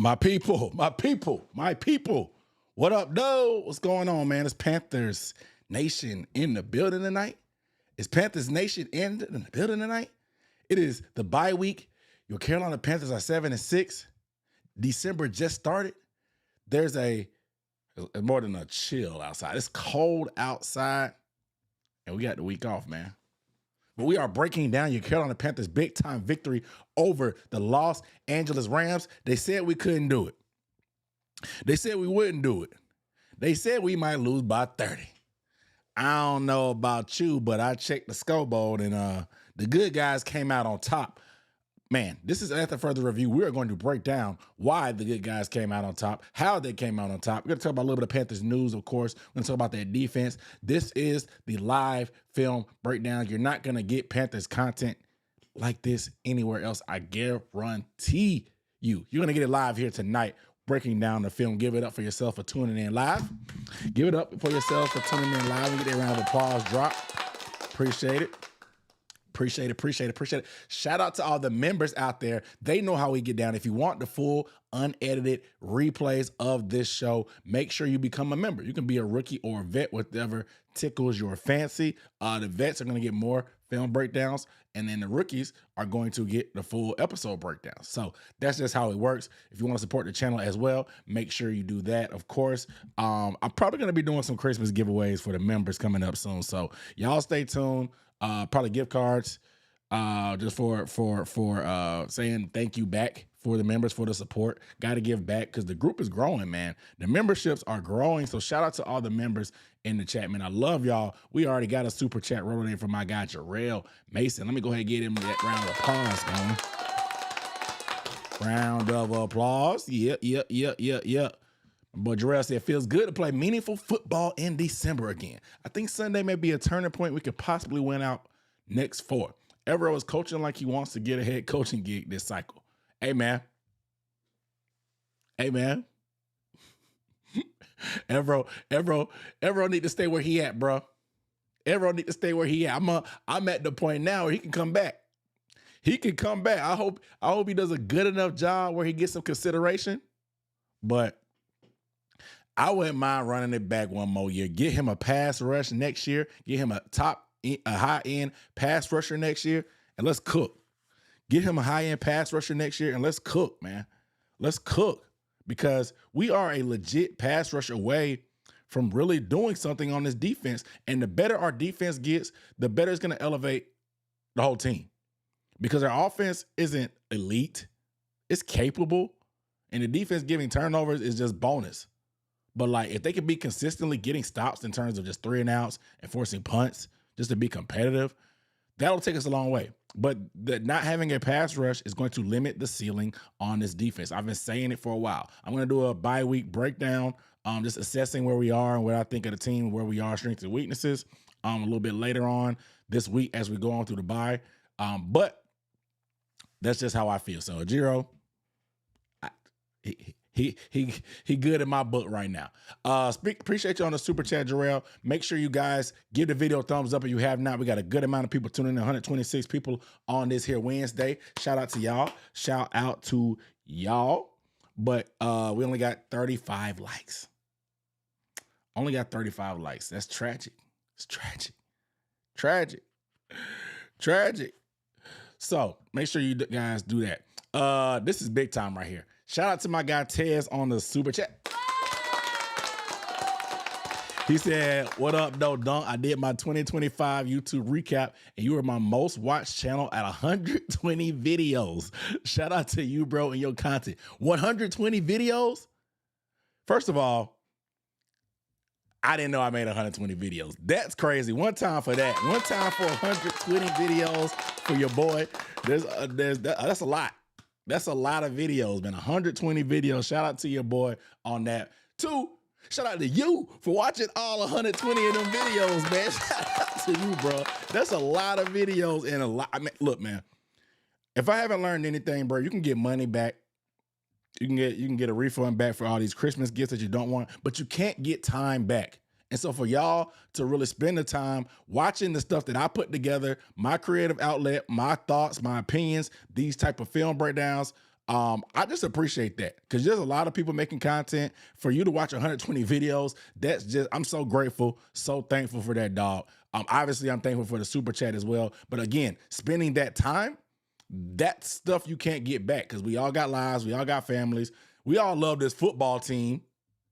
My people, my people, my people. What up, though? What's going on, man? It's Panthers Nation in the building tonight. It's Panthers Nation in the building tonight. It is the bye week. Your Carolina Panthers are 7-6. December just started. There's more than a chill outside. It's cold outside, and we got the week off, man. But we are breaking down your Carolina Panthers' big-time victory over the Los Angeles Rams. They said we couldn't do it. They said we wouldn't do it. They said we might lose by 30. I don't know about you, but I checked the scoreboard, and the good guys came out on top. Man, this is after further review. We are going to break down why the good guys came out on top, how they came out on top. We're going to talk about a little bit of Panthers news, of course. We're going to talk about their defense. This is the live film breakdown. You're not going to get Panthers content like this anywhere else. I guarantee you. You're going to get it live here tonight, breaking down the film. Give it up for yourself for tuning in live. Give it up for yourself for tuning in live. We get that round of applause drop. Appreciate it. Appreciate it. Shout out to all the members out there. They know how we get down. If you want the full, unedited replays of this show, make sure you become a member. You can be a rookie or a vet, whatever tickles your fancy. The vets are going to get more film breakdowns, and then the rookies are going to get the full episode breakdowns. So that's just how it works. If you want to support the channel as well, make sure you do that, of course. I'm probably going to be doing some Christmas giveaways for the members coming up soon. So y'all stay tuned. Probably gift cards, just for saying thank you back for the members for the support. Got to give back because the group is growing, man. The memberships are growing. So shout out to all the members in the chat, man. I love y'all. We already got a super chat rolling in from my guy Jarrell Mason. Let me go ahead and get him that round of applause going. Round of applause. Yep. But Jarrell said, it feels good to play meaningful football in December again. I think Sunday may be a turning point we could possibly win out next 4. Evero is coaching like he wants to get a head coaching gig this cycle. Hey, man. Evero need to stay where he at, bro. Evero need to stay where he at. I'm at the point now where he can come back. He can come back. I hope he does a good enough job where he gets some consideration. But I wouldn't mind running it back one more year. Get him a pass rush next year. Get him a high-end pass rusher next year, and let's cook. Get him a high-end pass rusher next year, and let's cook, man. Let's cook because we are a legit pass rush away from really doing something on this defense. And the better our defense gets, the better it's going to elevate the whole team because our offense isn't elite. It's capable, and the defense giving turnovers is just bonus. But, like, if they could be consistently getting stops in terms of just 3 and outs and forcing punts just to be competitive, that'll take us a long way. But not having a pass rush is going to limit the ceiling on this defense. I've been saying it for a while. I'm going to do a bye-week breakdown, just assessing where we are and what I think of the team, where we are, strengths and weaknesses, a little bit later on this week as we go on through the bye. But that's just how I feel. So, Jiro, He good in my book right now. Appreciate you on the super chat, Jarrell. Make sure you guys give the video a thumbs up if you have not. We got a good amount of people tuning in, 126 people on this here Wednesday. Shout out to y'all. But we only got 35 likes. That's tragic. It's tragic. So make sure you guys do that. This is big time right here. Shout out to my guy Tez on the super chat. He said, what up, though, Dunk? I did my 2025 YouTube recap, and you were my most watched channel at 120 videos. Shout out to you, bro, and your content. 120 videos? First of all, I didn't know I made 120 videos. That's crazy. One time for that. One time for 120 videos for your boy. That's a lot. That's a lot of videos, man. 120 videos. Shout out to your boy on that. 2, shout out to you for watching all 120 of them videos, man. Shout out to you, bro. That's a lot of videos and a lot. I mean, look, man. If I haven't learned anything, bro, you can get money back. You can get a refund back for all these Christmas gifts that you don't want, but you can't get time back. And so for y'all to really spend the time watching the stuff that I put together, my creative outlet, my thoughts, my opinions, these type of film breakdowns, I just appreciate that because there's a lot of people making content. For you to watch 120 videos, I'm so grateful, so thankful for that, dog. Obviously, I'm thankful for the super chat as well. But again, spending that time, that stuff you can't get back because we all got lives, we all got families, we all love this football team,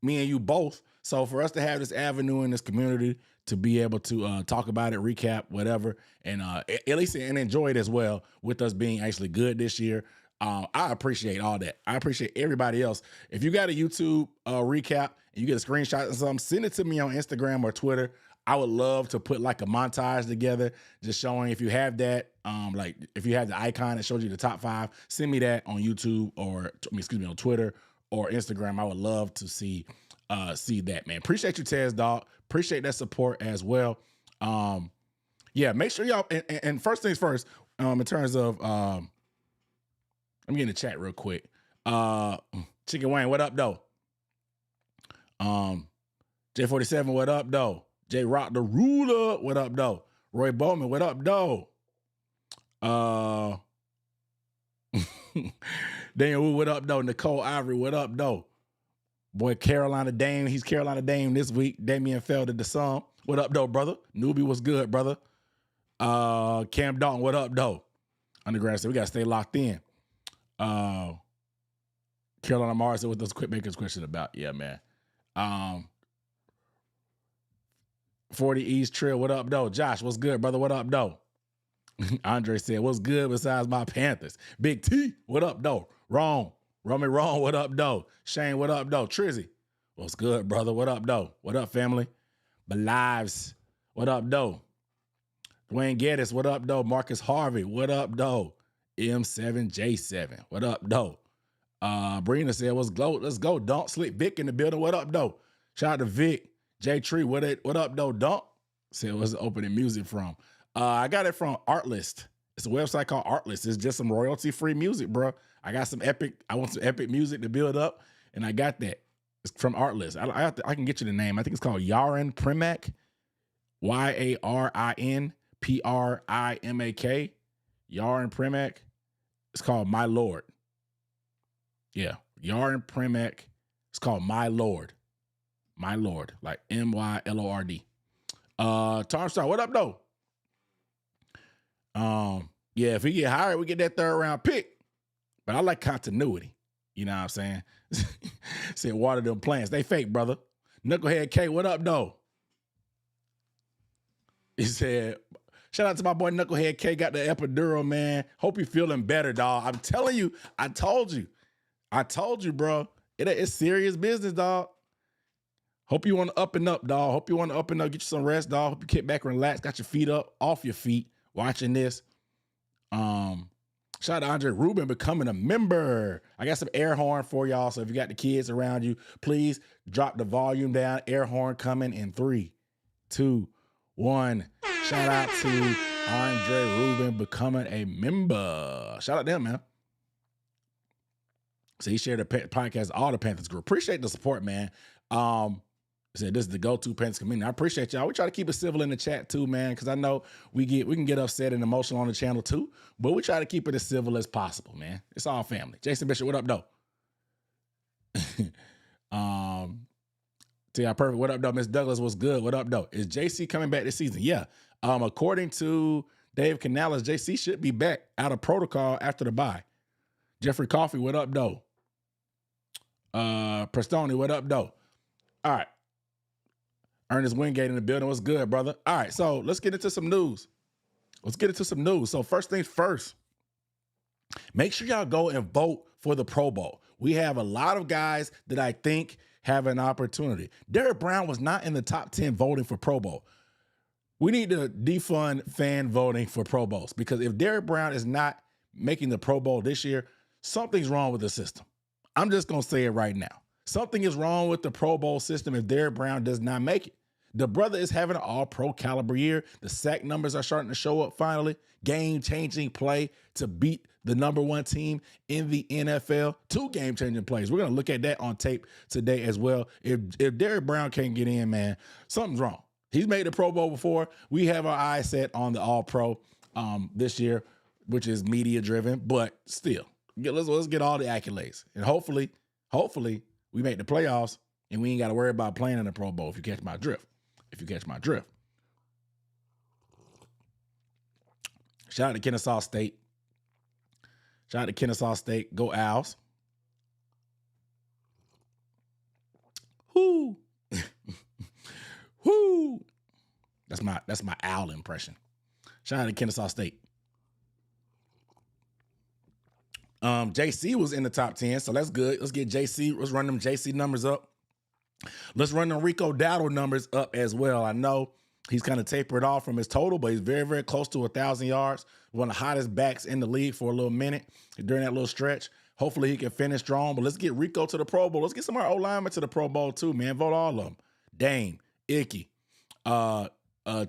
me and you both. So for us to have this avenue in this community to be able to talk about it, recap, whatever, and at least and enjoy it as well with us being actually good this year. I appreciate all that. I appreciate everybody else. If you got a YouTube recap and you get a screenshot or something, send it to me on Instagram or Twitter. I would love to put like a montage together, just showing if you have that, like if you have the icon that shows you the top 5, send me that on YouTube or on Twitter or Instagram. I would love to see that, man. Appreciate you, Tez, dog. Appreciate that support as well. Yeah, make sure y'all, and first things first, in terms of, let me get in the chat real quick. Chicken Wayne, what up, though? J47, what up, though? J Rock the Ruler, what up, though? Roy Bowman, what up, though? Daniel Wu, what up, though? Nicole Ivory, what up, though? Boy, Carolina Dame, he's Carolina Dame this week. Damian Felder, the song. What up, though, brother? Newbie, what's good, brother? Cam Dalton, what up, though? Undergrad said, we got to stay locked in. Carolina Mars said, what those quick makers question about? Yeah, man. 40 East Trail, what up, though? Josh, what's good, brother? What up, though? Andre said, what's good besides my Panthers? Big T, what up, though? Wrong. Roman Wrong, what up, though? Shane, what up, though? Trizzy, what's good, brother? What up, though? What up, family? Belives, what up, though? Dwayne Geddes, what up, though? Marcus Harvey, what up, though? M7J7, what up, though? Brina said, let's go. Don't sleep. Vic in the building, what up, though? Shout out to Vic. J Tree, what up, though? Don't said, what's the opening music from? I got it from Artlist. It's a website called Artlist. It's just some royalty-free music, bro. I want some epic music to build up, and I got that. It's from Artlist. I can get you the name. I think it's called Yarin Primak, YARIN PRIMAK. Yarin Primak. It's called My Lord. Yeah, Yarin Primak. It's called My Lord. My Lord, like MYLORD. Tarmstar, what up, though? Yeah, if we get hired, we get that 3rd round pick. But I like continuity. You know what I'm saying? Said water them plants. They fake, brother. Knucklehead K, what up, though? He said, shout out to my boy Knucklehead K, got the epidural, man. Hope you're feeling better, dog. I'm telling you, I told you, bro. It's serious business, dog. Hope you want to up and up, dog. Hope you want to up and up, get you some rest, dog. Hope you kick back, relax, got your feet up, off your feet, watching this. Shout out to Andre Rubin becoming a member. I got some air horn for y'all, so if you got the kids around you, please drop the volume down. Air horn coming in 3, 2, 1. Shout out to Andre Rubin becoming a member. Shout out to him, man. So he shared the podcast, all the Panthers group. Appreciate the support, man. Said this is the go-to Panthers community. I appreciate y'all. We try to keep it civil in the chat too, man, because I know we can get upset and emotional on the channel too, but we try to keep it as civil as possible, man. It's all family. Jason Bishop, what up, though? T.I. Perfect, what up, though? Miss Douglas, what's good? What up, though? Is JC coming back this season? Yeah. According to Dave Canales, JC should be back out of protocol after the bye. Jeffrey Coffee, what up, though? Prestoni, what up, though? All right. Ernest Wingate in the building. What's good, brother? All right, so let's get into some news. So first things first, make sure y'all go and vote for the Pro Bowl. We have a lot of guys that I think have an opportunity. Derek Brown was not in the top 10 voting for Pro Bowl. We need to defund fan voting for Pro Bowls because if Derek Brown is not making the Pro Bowl this year, something's wrong with the system. I'm just going to say it right now. Something is wrong with the Pro Bowl system if Derek Brown does not make it. The brother is having an all-pro caliber year. The sack numbers are starting to show up finally. Game-changing play to beat the number 1 team in the NFL. 2 game-changing plays. We're going to look at that on tape today as well. If Derek Brown can't get in, man, something's wrong. He's made the Pro Bowl before. We have our eyes set on the all-pro this year, which is media-driven, but still. Let's get all the accolades. And hopefully, we make the playoffs and we ain't got to worry about playing in the Pro Bowl, if you catch my drift. Shout out to Kennesaw State. Go Owls. Whoo. Whoo. That's my owl impression. Shout out to Kennesaw State. JC was in the top 10, so that's good. Let's get JC. Let's run them JC numbers up. Let's run the Rico Dowdle numbers up as well. I know he's kind of tapered off from his total, but he's very, very close to 1,000 yards. One of the hottest backs in the league for a little minute during that little stretch. Hopefully he can finish strong, but let's get Rico to the Pro Bowl. Let's get some of our O-linemen to the Pro Bowl too, man. Vote all of them. Dame, Icky,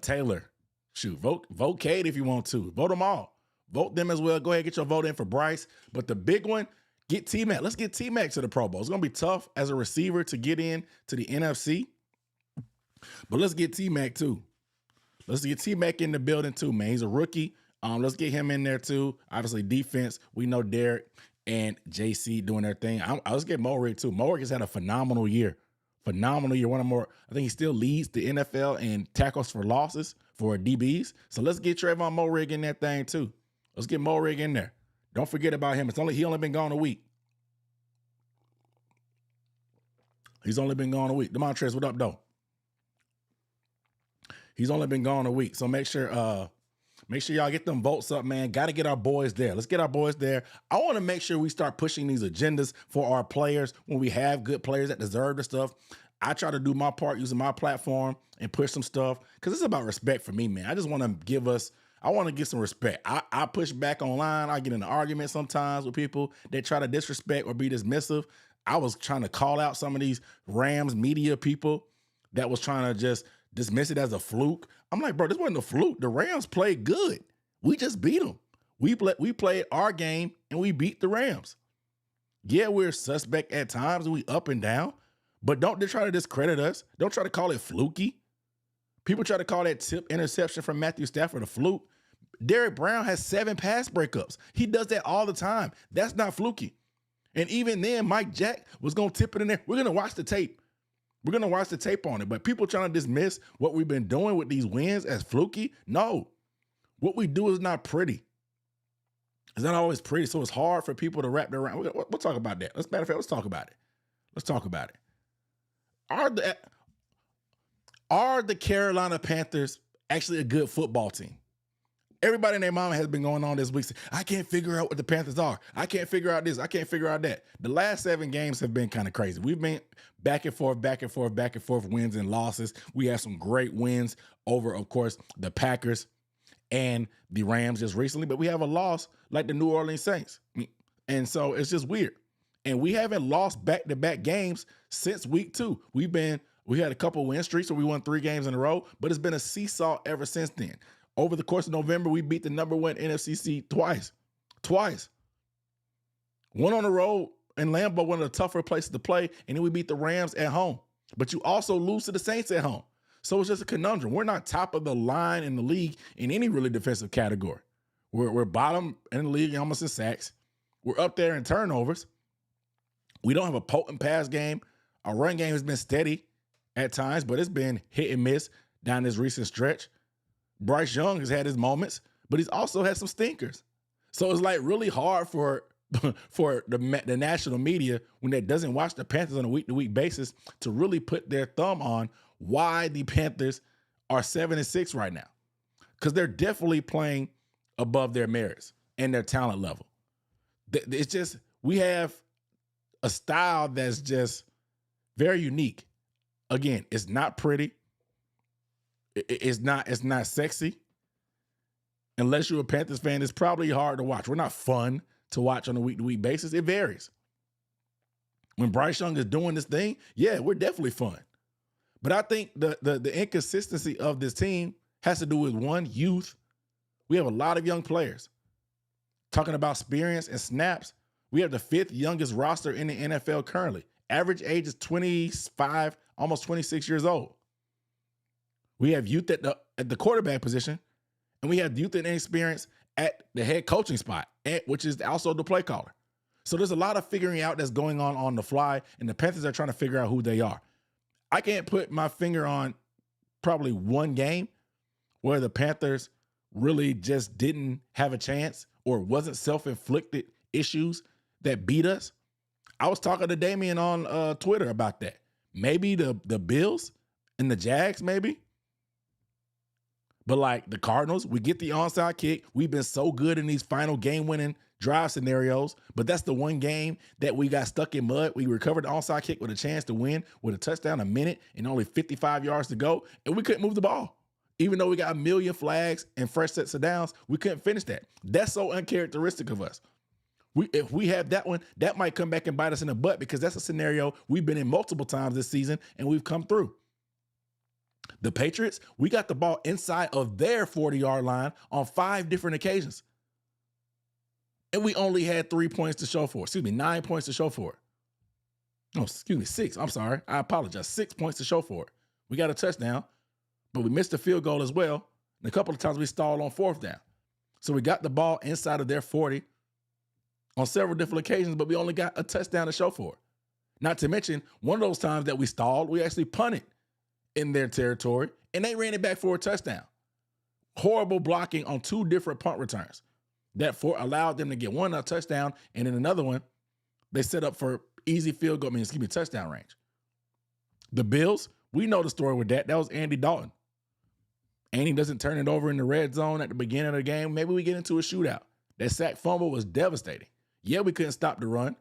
Taylor. Shoot, vote Cade if you want to. Vote them all. Vote them as well. Go ahead, get your vote in for Bryce. But the big one, get T-Mac. Let's get T-Mac to the Pro Bowl. It's going to be tough as a receiver to get in to the NFC. But let's get T-Mac too. Let's get T-Mac in the building too, man. He's a rookie. Let's get him in there too. Obviously, defense. We know Derek and JC doing their thing. Let's get Morig too. Morig has had a phenomenal year. One of more. I think he still leads the NFL in tackles for losses for DBs. So let's get Trayvon Morig in that thing too. Let's get Morig in there. Don't forget about him. He only been gone a week. He's only been gone a week. Demontrez, what up, though? He's only been gone a week. So make sure y'all get them votes up, man. Got to get our boys there. Let's get our boys there. I want to make sure we start pushing these agendas for our players when we have good players that deserve the stuff. I try to do my part using my platform and push some stuff because it's about respect for me, man. I just want to get some respect. I push back online. I get in an argument sometimes with people that try to disrespect or be dismissive. I was trying to call out some of these Rams media people that was trying to just dismiss it as a fluke. I'm like, bro, this wasn't a fluke. The Rams played good. We just beat them. We played our game and we beat the Rams. Yeah, we're suspect at times and we up and down, but don't try to discredit us. Don't try to call it fluky. People try to call that tip interception from Matthew Stafford a fluke. Derek Brown has 7 pass breakups. He does that all the time. That's not fluky. And even then, Mike Jack was going to tip it in there. We're going to watch the tape. We're going to watch the tape on it. But people trying to dismiss what we've been doing with these wins as fluky. No. What we do is not pretty. It's not always pretty. So it's hard for people to wrap their around. We'll talk about that. Matter of fact, let's talk about it. Let's talk about it. Are the Carolina Panthers actually a good football team? Everybody and their mama has been going on this week saying, I can't figure out what the Panthers are. I can't figure out this. I can't figure out that. The last 7 games have been kind of crazy. We've been back and forth, wins and losses. We have some great wins over, of course, the Packers and the Rams just recently, but we have a loss like the New Orleans Saints. And so it's just weird. And we haven't lost back-to-back games since week 2. We had a couple win streaks where we won 3 games in a row, but it's been a seesaw ever since then. Over the course of November, we beat the number 1 NFC seed twice. One on the road in Lambeau, one of the tougher places to play, and then we beat the Rams at home. But you also lose to the Saints at home. So it's just a conundrum. We're not top of the line in the league in any really defensive category. We're bottom in the league almost in sacks. We're up there in turnovers. We don't have a potent pass game. Our run game has been steady at times, but it's been hit and miss down this recent stretch. Bryce Young has had his moments, but he's also had some stinkers. So it's like really hard for the national media when they doesn't watch the Panthers on a week-to-week basis to really put their thumb on why the Panthers are 7-6 right now. Because they're definitely playing above their merits and their talent level. It's just, we have a style that's just very unique. Again, it's not pretty. It's not sexy. Unless you're a Panthers fan, it's probably hard to watch. We're not fun to watch on a week-to-week basis. It varies. When Bryce Young is doing this thing, yeah, we're definitely fun. But I think the inconsistency of this team has to do with, one, youth. We have a lot of young players. Talking about experience and snaps, we have the 5th youngest roster in the NFL currently. Average age is 25, almost 26 years old. We have youth at the quarterback position, and we have youth and experience at the head coaching spot, which is also the play caller. So there's a lot of figuring out that's going on the fly, and the Panthers are trying to figure out who they are. I can't put my finger on probably one game where the Panthers really just didn't have a chance or wasn't self-inflicted issues that beat us. I was talking to Damian on Twitter about that. Maybe the Bills and the Jags, maybe. But like the Cardinals, we get the onside kick. We've been so good in these final game-winning drive scenarios, but that's the one game that we got stuck in mud. We recovered the onside kick with a chance to win with a touchdown a minute and only 55 yards to go, and we couldn't move the ball. Even though we got a million flags and fresh sets of downs, we couldn't finish that. That's so uncharacteristic of us. If we have that one, that might come back and bite us in the butt because that's a scenario we've been in multiple times this season and we've come through. The Patriots, we got the ball inside of their 40-yard line on 5 different occasions. And we only had 3 points to show for it. 9 points to show for it. Oh, 6. I'm sorry. I apologize. 6 points to show for it. We got a touchdown, but we missed a field goal as well. And a couple of times we stalled on 4th down. So we got the ball inside of their 40 on several different occasions, but we only got a touchdown to show for it. Not to mention, one of those times that we stalled, we actually punted in their territory, and they ran it back for a touchdown. Horrible blocking on 2 different punt returns that allowed them to get one a touchdown, and in another one, they set up for easy field goal, touchdown range. The Bills, we know the story with that. That was Andy Dalton. Andy doesn't turn it over in the red zone at the beginning of the game. Maybe we get into a shootout. That sack fumble was devastating. Yeah, we couldn't stop the run,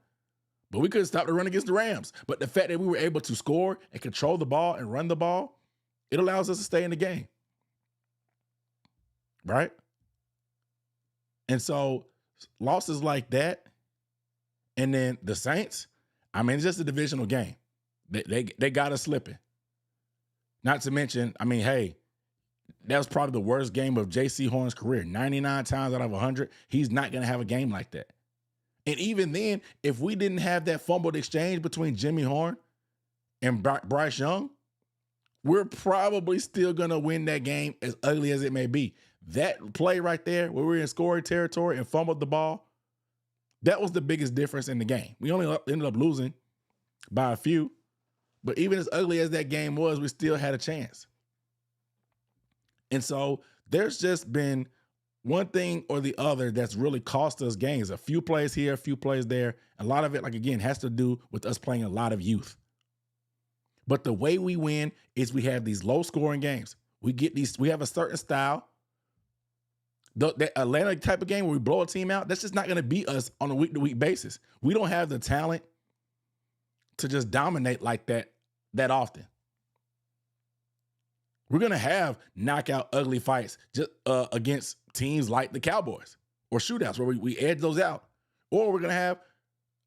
but we couldn't stop the run against the Rams. But the fact that we were able to score and control the ball and run the ball, it allows us to stay in the game. Right? And so losses like that, and then the Saints, it's just a divisional game. They got us slipping. Not to mention, hey, that was probably the worst game of J.C. Horn's career. 99 times out of 100, he's not going to have a game like that. And even then, if we didn't have that fumbled exchange between Jimmy Horn and Bryce Young, we're probably still going to win that game as ugly as it may be. That play right there where we were in scoring territory and fumbled the ball, that was the biggest difference in the game. We only ended up losing by a few, but even as ugly as that game was, we still had a chance. And so there's just been one thing or the other that's really cost us games. A few plays here, a few plays there. A lot of it, has to do with us playing a lot of youth. But the way we win is we have these low-scoring games. We have a certain style. That Atlanta type of game where we blow a team out, that's just not going to beat us on a week-to-week basis. We don't have the talent to just dominate like that often. We're going to have knockout ugly fights just against teams like the Cowboys or shootouts where we edge those out. Or we're going to have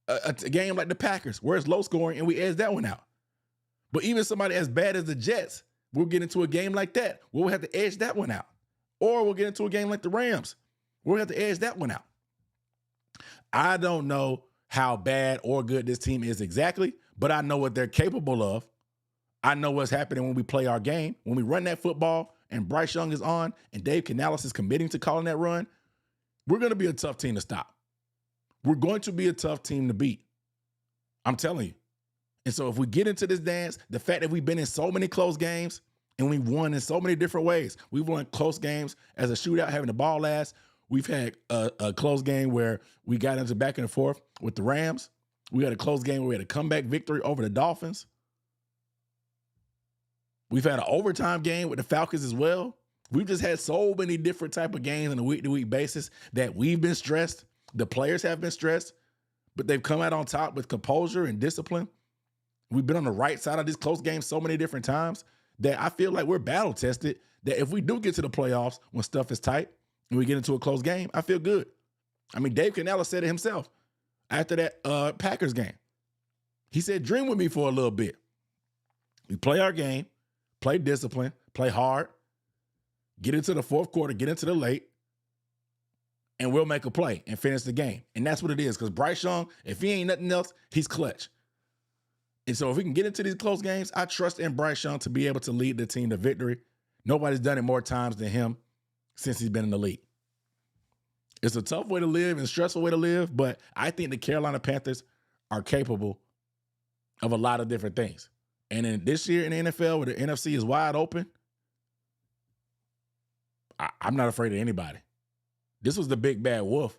a game like the Packers where it's low scoring and we edge that one out. But even somebody as bad as the Jets, we'll get into a game like that. We'll have to edge that one out. Or we'll get into a game like the Rams. We'll have to edge that one out. I don't know how bad or good this team is exactly, but I know what they're capable of. I know what's happening when we play our game. When we run that football and Bryce Young is on and Dave Canales is committing to calling that run, we're going to be a tough team to stop. We're going to be a tough team to beat. I'm telling you. And so if we get into this dance, the fact that we've been in so many close games and we've won in so many different ways. We've won close games as a shootout, having the ball last. We've had a close game where we got into back and forth with the Rams. We had a close game where we had a comeback victory over the Dolphins. We've had an overtime game with the Falcons as well. We've just had so many different type of games on a week-to-week basis that we've been stressed. The players have been stressed, but they've come out on top with composure and discipline. We've been on the right side of these close games so many different times that I feel like we're battle-tested, that if we do get to the playoffs when stuff is tight and we get into a close game, I feel good. Dave Canales said it himself after that Packers game. He said, dream with me for a little bit. We play our game, play discipline, play hard, get into the fourth quarter, get into the late, and we'll make a play and finish the game. And that's what it is, because Bryce Young, if he ain't nothing else, he's clutch. And so if we can get into these close games, I trust in Bryce Young to be able to lead the team to victory. Nobody's done it more times than him since he's been in the league. It's a tough way to live and stressful way to live, but I think the Carolina Panthers are capable of a lot of different things. And in this year in the NFL, where the NFC is wide open, I'm not afraid of anybody. This was the big bad wolf.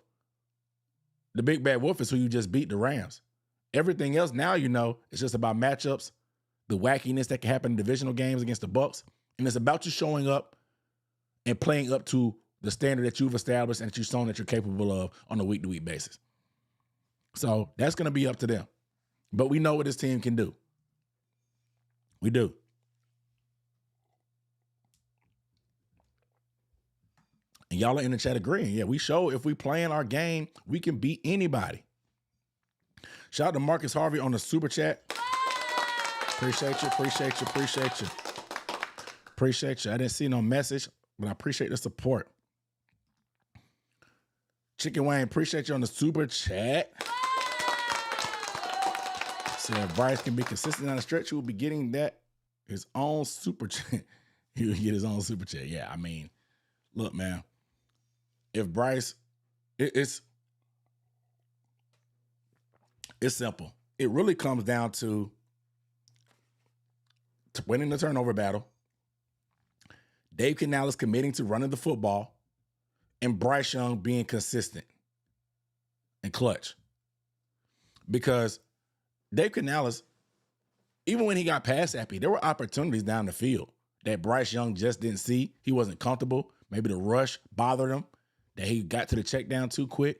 The big bad wolf is who you just beat, the Rams. Everything else now, it's just about matchups, the wackiness that can happen in divisional games against the Bucs, and it's about you showing up and playing up to the standard that you've established and that you've shown that you're capable of on a week-to-week basis. So that's going to be up to them. But we know what this team can do. We do. And y'all are in the chat agreeing. Yeah, we show if we play in our game, we can beat anybody. Shout out to Marcus Harvey on the super chat. Appreciate you. I didn't see no message, but I appreciate the support. Chicken Wayne, appreciate you on the super chat. Said Bryce can be consistent on the stretch. He will be getting his own super chat. He will get his own super chat. Yeah, I mean, look, man. If Bryce, it's simple. It really comes down to winning the turnover battle, Dave Canales committing to running the football, and Bryce Young being consistent and clutch. Because Dave Canales, even when he got pass happy, there were opportunities down the field that Bryce Young just didn't see. He wasn't comfortable. Maybe the rush bothered him, that he got to the check down too quick.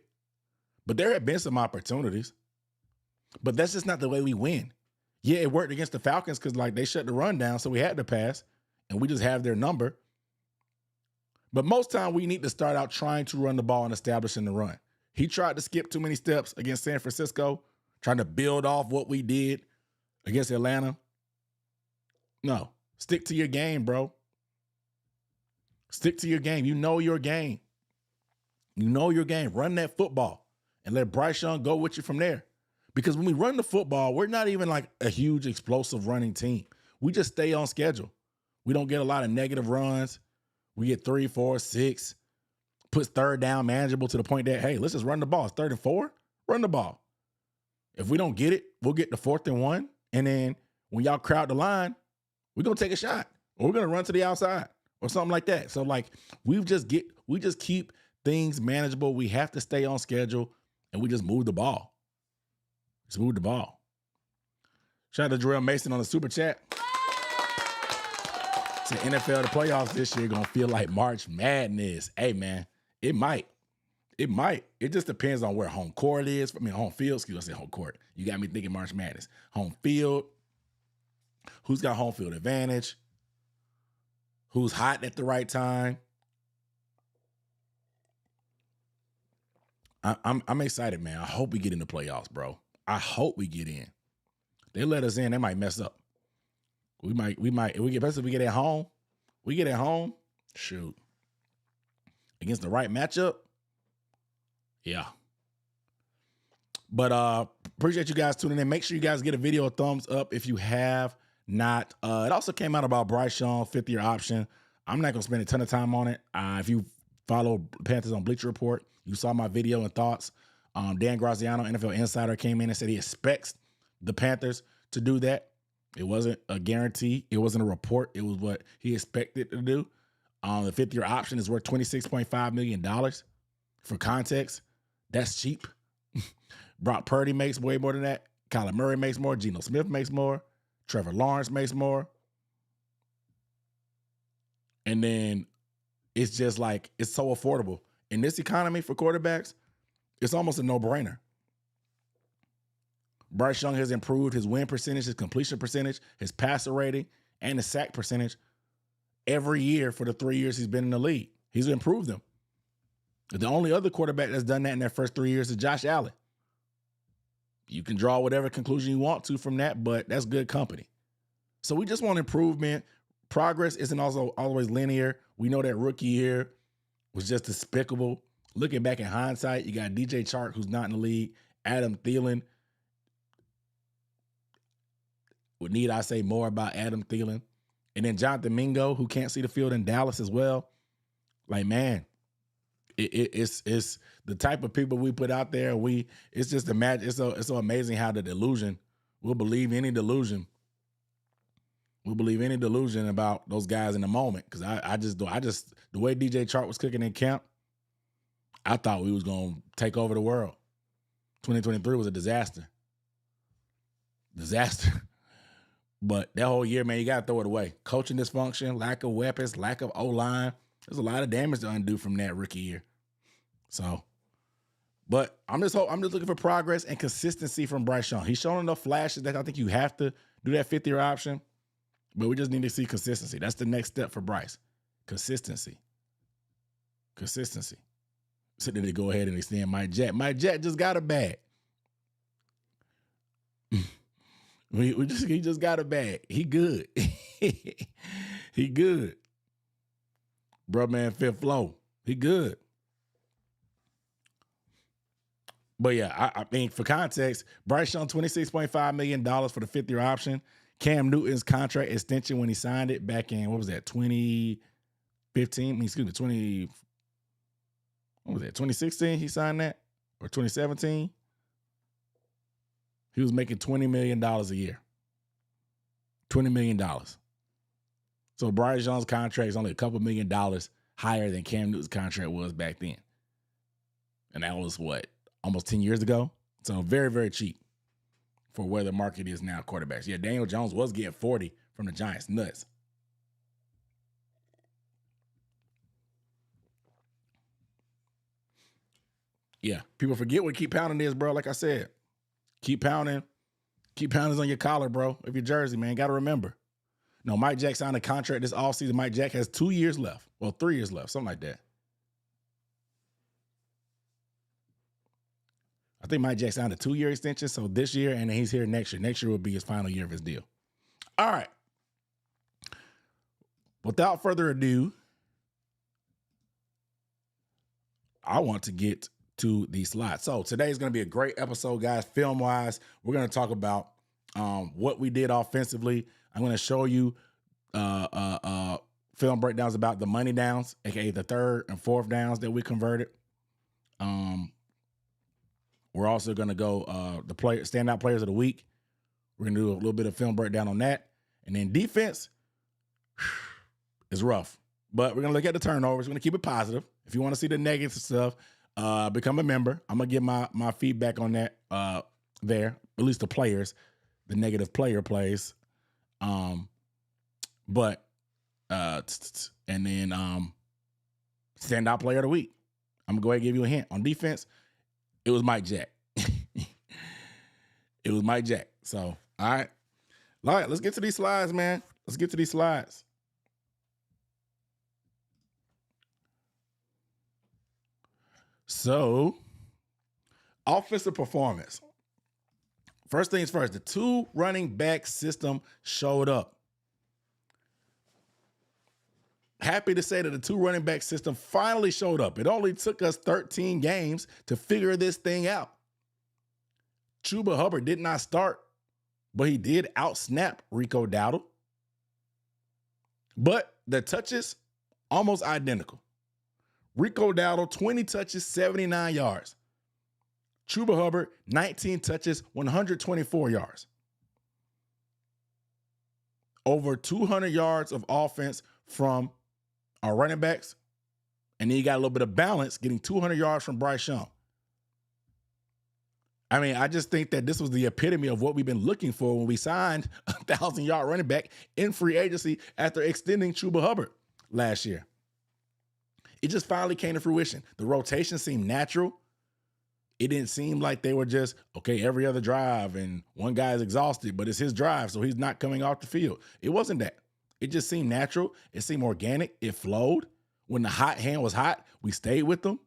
But there have been some opportunities. But that's just not the way we win. Yeah, it worked against the Falcons because they shut the run down, so we had to pass, and we just have their number. But most time we need to start out trying to run the ball and establishing the run. He tried to skip too many steps against San Francisco, trying to build off what we did against Atlanta. No, stick to your game, bro. Stick to your game. You know your game. You know your game. Run that football and let Bryce Young go with you from there. Because when we run the football, we're not even like a huge explosive running team. We just stay on schedule. We don't get a lot of negative runs. We get 3, 4, 6. Puts third down manageable to the point that, hey, let's just run the ball. It's 3rd and 4. Run the ball. If we don't get it, we'll get the 4th and 1. And then when y'all crowd the line, we're going to take a shot. Or we're going to run to the outside or something like that. So we just keep things manageable. We have to stay on schedule and we just move the ball. Just move the ball. Shout out to Jarrell Mason on the super chat. Said NFL, the playoffs this year gonna feel like March Madness. Hey man, it might. It might. It just depends on where home court is. Home field. Excuse me, I said home court. You got me thinking March Madness. Home field. Who's got home field advantage? Who's hot at the right time? I'm excited, man. I hope we get in the playoffs, bro. I hope we get in. They let us in, they might mess up. We might, especially if we get at home. We get at home, shoot. Against the right matchup, yeah. But appreciate you guys tuning in. Make sure you guys get a video a thumbs up if you have not. It also came out about Bryce Young, 5th-year option. I'm not going to spend a ton of time on it. If you follow Panthers on Bleacher Report, you saw my video and thoughts. Dan Graziano, NFL Insider, came in and said he expects the Panthers to do that. It wasn't a guarantee. It wasn't a report. It was what he expected to do. The 5th-year option is worth $26.5 million. For context, that's cheap. Brock Purdy makes way more than that. Kyler Murray makes more. Geno Smith makes more. Trevor Lawrence makes more. And then it's just it's so affordable. In this economy for quarterbacks, it's almost a no-brainer. Bryce Young has improved his win percentage, his completion percentage, his passer rating, and his sack percentage every year for the 3 years he's been in the league. He's improved them. The only other quarterback that's done that in their first 3 years is Josh Allen. You can draw whatever conclusion you want to from that, but that's good company. So we just want improvement. Progress isn't also always linear. We know that rookie year was just despicable. Looking back in hindsight, you got DJ Chark, who's not in the league, Adam Thielen. Need I say more about Adam Thielen? And then Jonathan Mingo, who can't see the field in Dallas as well. Man, It's the type of people we put out there. It's just imagine. It's so amazing how the delusion. We'll believe any delusion. We'll believe any delusion about those guys in the moment. Because I just the way DJ Chark was cooking in camp, I thought we was gonna take over the world. 2023 was a disaster. But that whole year, man, you gotta throw it away. Coaching dysfunction, lack of weapons, lack of O-line. There's a lot of damage to undo from that rookie year. So, but I'm just looking for progress and consistency from Bryce Young. He's shown enough flashes that I think you have to do that fifth-year option, but we just need to see consistency. That's the next step for Bryce. Consistency. So then they go ahead and extend Mike Jack. Mike Jack just got a bag. He just got a bag. He good. He good. Bro, man, fifth flow. He good. But yeah, I mean, for context, Bryce Young, $26.5 million for the fifth-year option. Cam Newton's contract extension when he signed it back in, 2015? Excuse me, 2016 he signed that? Or 2017? He was making $20 million a year. $20 million. So Bryce Young's contract is only a couple $1 million higher than Cam Newton's contract was back then. And that was almost 10 years ago? So very, very cheap for where the market is now, quarterbacks. Yeah, Daniel Jones was getting 40 from the Giants. Nuts. Yeah, people forget what keep pounding is, bro. Like I said, keep pounding. Keep pounding on your collar, bro, of your jersey, man. Got to remember. No, Mike Jack signed a contract this offseason. Mike Jack has 2 years left. Well, 3 years left, something like that. I think Mike Jack signed a 2-year extension, so this year, and then he's here next year. Next year will be his final year of his deal. All right. Without further ado, I want to get to the slides. So today's going to be a great episode, guys. Film-wise, we're going to talk about what we did offensively. I'm going to show you film breakdowns about the money downs, aka the third and fourth downs that we converted. We're also going to go the standout players of the week. We're going to do a little bit of film breakdown on that. And then defense is rough. But we're going to look at the turnovers. We're going to keep it positive. If you want to see the negative stuff, become a member. I'm going to give my feedback on that there, at least the players, the negative player plays. And then standout player of the week. I'm going to go ahead and give you a hint. On defense, it was Mike Jack. It was Mike Jack. So, all right, let's get to these slides, man. Let's get to these slides. So, offensive performance. First things first, the 2 running back system showed up. Happy to say that the 2 running back system finally showed up. It only took us 13 games to figure this thing out. Chuba Hubbard did not start, but he did out-snap Rico Dowdle. But the touches, almost identical. Rico Dowdle, 20 touches, 79 yards. Chuba Hubbard, 19 touches, 124 yards. Over 200 yards of offense from our running backs. And then you got a little bit of balance, getting 200 yards from Bryce Young. I mean, I just think that this was the epitome of what we've been looking for when we signed a 1,000-yard running back in free agency after extending Chuba Hubbard last year. It just finally came to fruition. The rotation seemed natural. It didn't seem like they were just, okay, every other drive and one guy's exhausted, but it's his drive, so he's not coming off the field. It wasn't that. It just seemed natural. It seemed organic. It flowed. When the hot hand was hot, we stayed with them.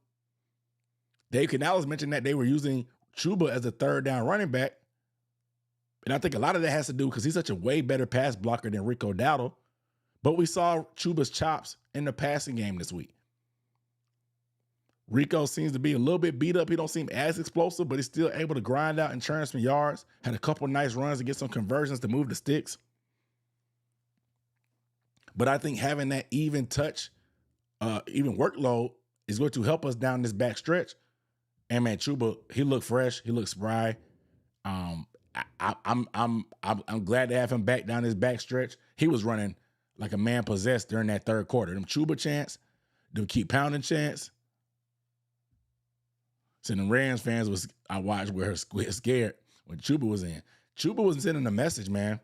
Dave Canales mentioned that they were using Chuba as a third down running back. And I think a lot of that has to do because he's such a way better pass blocker than Rico Dowdle. But we saw Chuba's chops in the passing game this week. Rico seems to be a little bit beat up. He don't seem as explosive, but he's still able to grind out and churn some yards. Had a couple nice runs to get some conversions to move the sticks. But I think having that even touch, even workload is going to help us down this back stretch. And man, Chuba, he looked fresh. He looked spry. I'm glad to have him back down this back stretch. He was running like a man possessed during that third quarter. Them Chuba chants, them keep pounding chants. So the Rams fans I watched were scared when Chuba was in. Chuba was sending a message, man.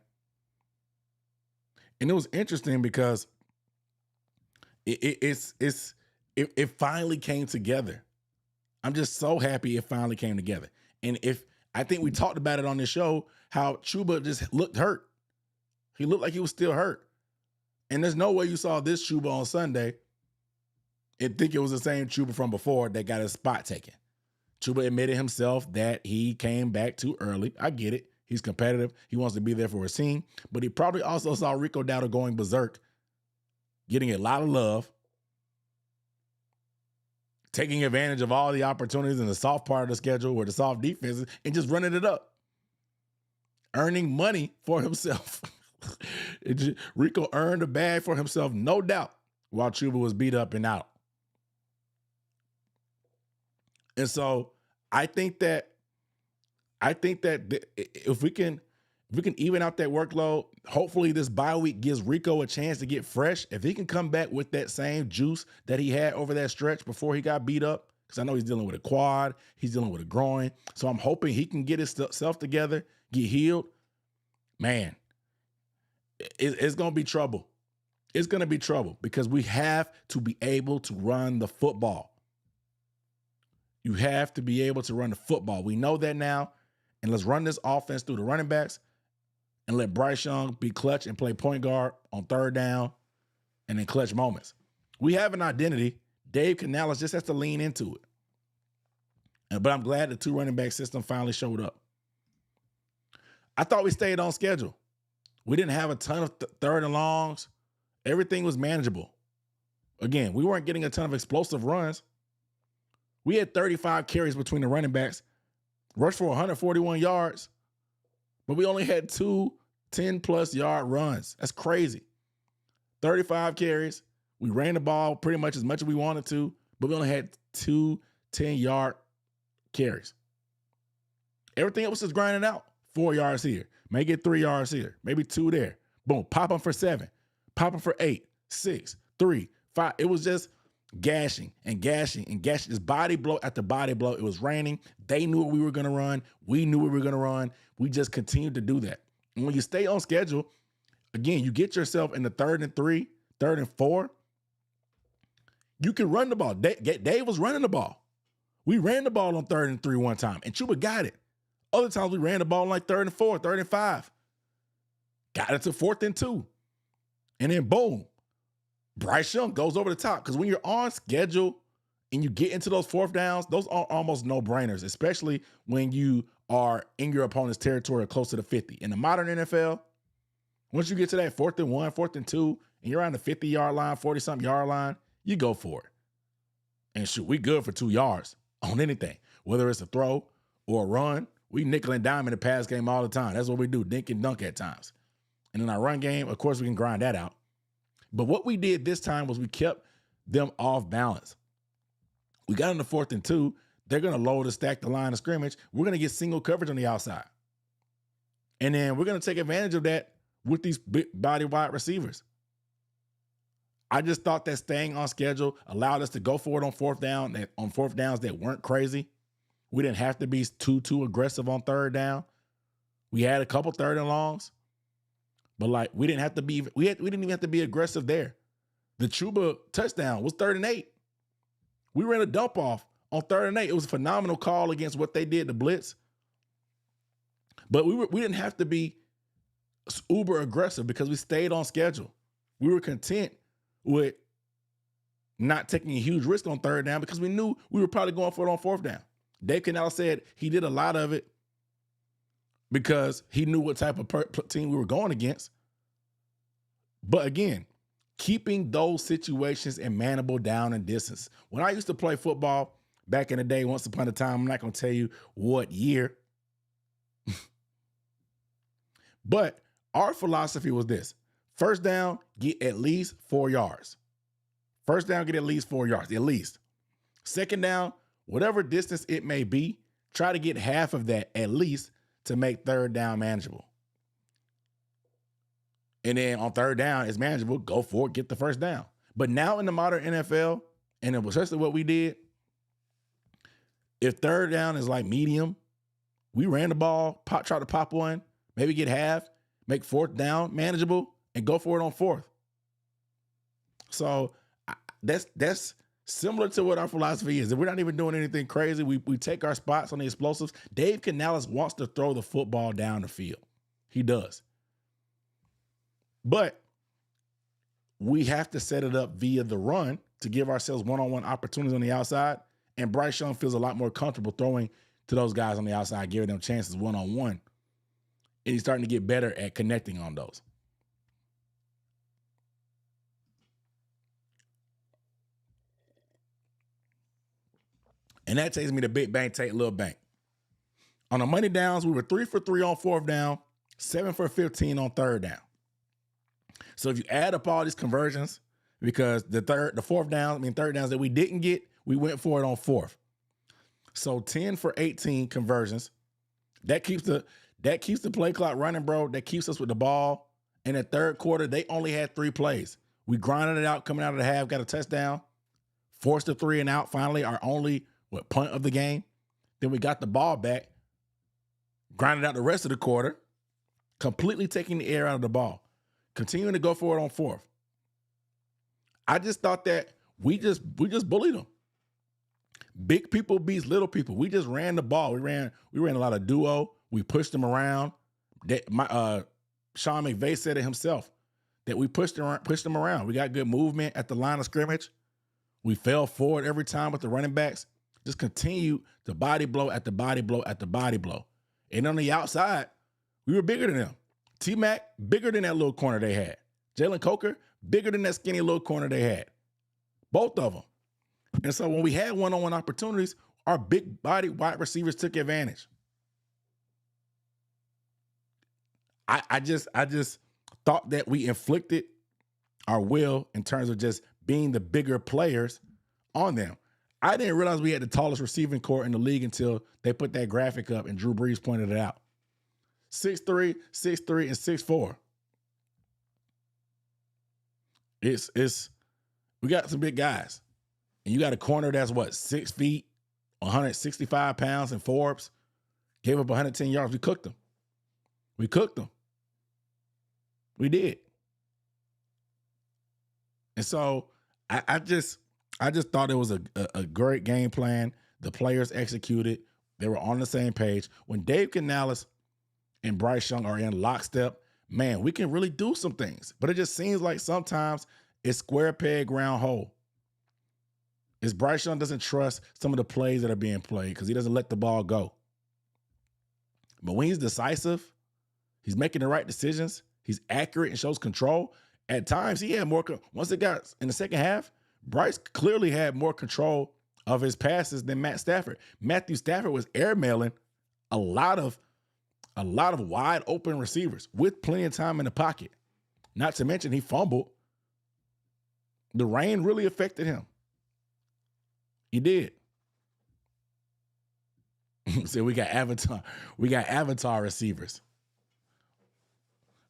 And it was interesting because it finally came together. I'm just so happy it finally came together. And I think we talked about it on the show, how Chuba just looked hurt. He looked like he was still hurt. And there's no way you saw this Chuba on Sunday and think it was the same Chuba from before that got his spot taken. Chuba admitted himself that he came back too early. I get it. He's competitive. He wants to be there for his team. But he probably also saw Rico Dowdle going berserk, getting a lot of love, taking advantage of all the opportunities in the soft part of the schedule where the soft defenses and just running it up, earning money for himself. Rico earned a bag for himself, no doubt, while Chuba was beat up and out. And so I think that if we can even out that workload, hopefully this bye week gives Rico a chance to get fresh. If he can come back with that same juice that he had over that stretch before he got beat up, because I know he's dealing with a quad, he's dealing with a groin. So I'm hoping he can get himself together, get healed. Man, it's going to be trouble. It's going to be trouble because we have to be able to run the football. You have to be able to run the football. We know that now. And let's run this offense through the running backs and let Bryce Young be clutch and play point guard on third down and in clutch moments. We have an identity. Dave Canales just has to lean into it. But I'm glad the 2 running back system finally showed up. I thought we stayed on schedule. We didn't have a ton of third and longs. Everything was manageable. Again, we weren't getting a ton of explosive runs. We had 35 carries between the running backs, rushed for 141 yards, but we only had 2 10-plus yard runs. That's crazy. 35 carries. We ran the ball pretty much as we wanted to, but we only had 2 10-yard carries. Everything else was just grinding out. 4 yards here. May get 3 yards here. Maybe 2 there. Boom. Pop them for 7. Pop them for 8, 6, 3, 5. It was just gashing and gashing and gashing. Just body blow after body blow. It was raining. They knew what we were going to run. We knew what we were going to run. We just continued to do that. And when you stay on schedule, again, you get yourself in the 3rd and 3, 3rd and 4. You can run the ball. Dave was running the ball. We ran the ball on 3rd and 3 one time, and Chuba got it. Other times we ran the ball on like 3rd and 4, 3rd and 5. Got it to 4th and 2. And then boom, Bryce Young goes over the top. Because when you're on schedule and you get into those 4th downs, those are almost no-brainers, especially when you are in your opponent's territory or close to the 50. In the modern NFL, once you get to that 4th and 1, 4th and 2, and you're around the 50-yard line, 40-something yard line, you go for it. And shoot, we good for 2 yards on anything, whether it's a throw or a run. We nickel and dime in the pass game all the time. That's what we do, dink and dunk at times. And in our run game, of course, we can grind that out. But what we did this time was we kept them off balance. We got in the 4th and 2. They're going to load and stack the line of scrimmage. We're going to get single coverage on the outside. And then we're going to take advantage of that with these big body wide receivers. I just thought that staying on schedule allowed us to go for it on 4th down, on 4th downs that weren't crazy. We didn't have to be too aggressive on 3rd down. We had a couple 3rd and longs. But like we didn't have to be, we didn't even have to be aggressive there. The Chuba touchdown was 3rd and 8. We ran a dump off on 3rd and 8. It was a phenomenal call against what they did, the blitz. But we didn't have to be uber aggressive because we stayed on schedule. We were content with not taking a huge risk on 3rd down because we knew we were probably going for it on 4th down. Dave Canales said he did a lot of it because he knew what type of team we were going against. But again, keeping those situations in manageable down and distance. When I used to play football back in the day, once upon a time, I'm not going to tell you what year. But our philosophy was this. 1st down, get at least 4 yards. 1st down, get at least 4 yards, at least. Second down, whatever distance it may be, try to get half of that at least to make third down manageable. And then on third down, it's manageable. Go for it, get the first down. But now in the modern NFL, and especially what we did, if third down is like medium, we ran the ball, try to pop one, maybe get half, make fourth down manageable, and go for it on fourth. So that's similar to what our philosophy is. If we're not even doing anything crazy, we take our spots on the explosives. Dave Canales wants to throw the football down the field. He does. But we have to set it up via the run to give ourselves one-on-one opportunities on the outside. And Bryce Young feels a lot more comfortable throwing to those guys on the outside, giving them chances one-on-one. And he's starting to get better at connecting on those. And that takes me to big bank, take little bank. On the money downs, we were 3 for 3 on fourth down, 7 for 15 on third down. So if you add up all these conversions, because third downs that we didn't get, we went for it on fourth. So 10 for 18 conversions. That keeps the play clock running, bro. That keeps us with the ball. In the third quarter, they only had 3 plays. We grinded it out coming out of the half, got a touchdown, forced a 3 and out, finally our only punt of the game. Then we got the ball back, grinded out the rest of the quarter, completely taking the air out of the ball, continuing to go for it on fourth. I just thought that we just bullied them. Big people beats little people. We just ran the ball. We ran a lot of duo. We pushed them around. Sean McVay said it himself that we pushed them around. We got good movement at the line of scrimmage. We fell forward every time with the running backs. Just continue to body blow at the body blow at the body blow. And on the outside, we were bigger than them. T-Mac, bigger than that little corner they had. Jalen Coker, bigger than that skinny little corner they had. Both of them. And so when we had one-on-one opportunities, our big body wide receivers took advantage. I just thought that we inflicted our will in terms of just being the bigger players on them. I didn't realize we had the tallest receiving core in the league until they put that graphic up and Drew Brees pointed it out. 6'3", 6'3", and 6'4". We got some big guys. And you got a corner that's 6 feet, 165 pounds in Forbes, gave up 110 yards. We cooked them. We did. And so I just thought it was a great game plan. The players executed. They were on the same page. When Dave Canales and Bryce Young are in lockstep, man, we can really do some things. But it just seems like sometimes it's square peg, round hole. Bryce Young doesn't trust some of the plays that are being played because he doesn't let the ball go. But when he's decisive, he's making the right decisions, he's accurate and shows control. At times, he had more. Once it got in the second half, Bryce clearly had more control of his passes than Matt Stafford. Matthew Stafford was airmailing a lot of wide open receivers with plenty of time in the pocket. Not to mention he fumbled. The rain really affected him. He did. So we got avatar receivers.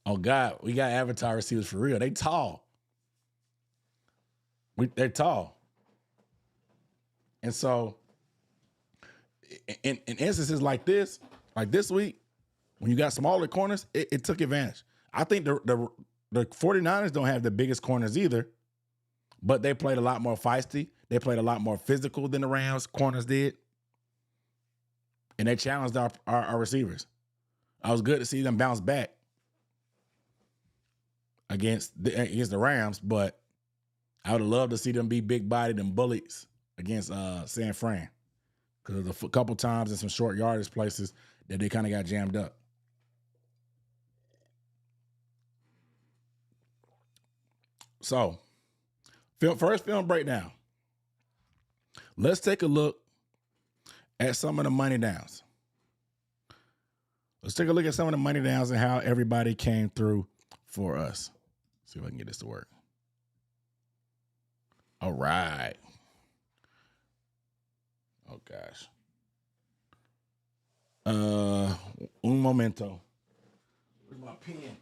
Oh God, we got avatar receivers for real. They tall. They're tall. And so in instances like this week, when you got smaller corners, it took advantage. I think the 49ers don't have the biggest corners either, but they played a lot more feisty. They played a lot more physical than the Rams corners did. And they challenged our receivers. I was good to see them bounce back against the Rams, but I would have loved to see them be big-bodied and bullies against San Fran, because a couple times in some short yardage places that they kind of got jammed up. So, first film breakdown. Let's take a look at some of the money downs. Let's take a look at some of the money downs and how everybody came through for us. See if I can get this to work. All right. Oh gosh. Un momento. Where's my pen?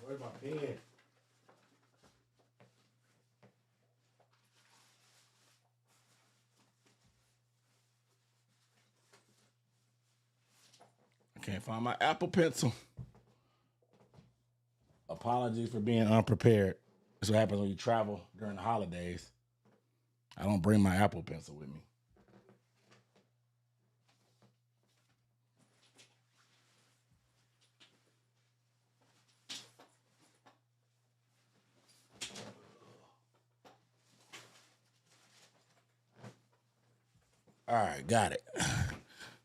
Where's my pen? I can't find my Apple Pencil. Apologies for being unprepared. That's what happens when you travel during the holidays. I don't bring my Apple Pencil with me. All right, got it.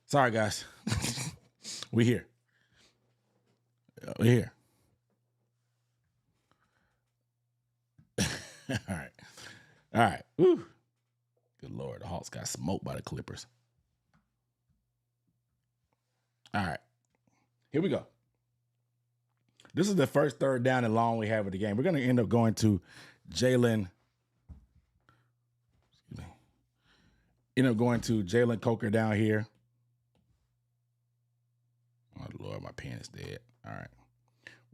Sorry, guys. We here. We here. All right. All right. Woo. Good Lord. The Hawks got smoked by the Clippers. All right. Here we go. This is the first third down and long we have of the game. We're going to end up going to Jalen. End up going to Jalen Coker down here. Oh, Lord, my pen is dead. All right.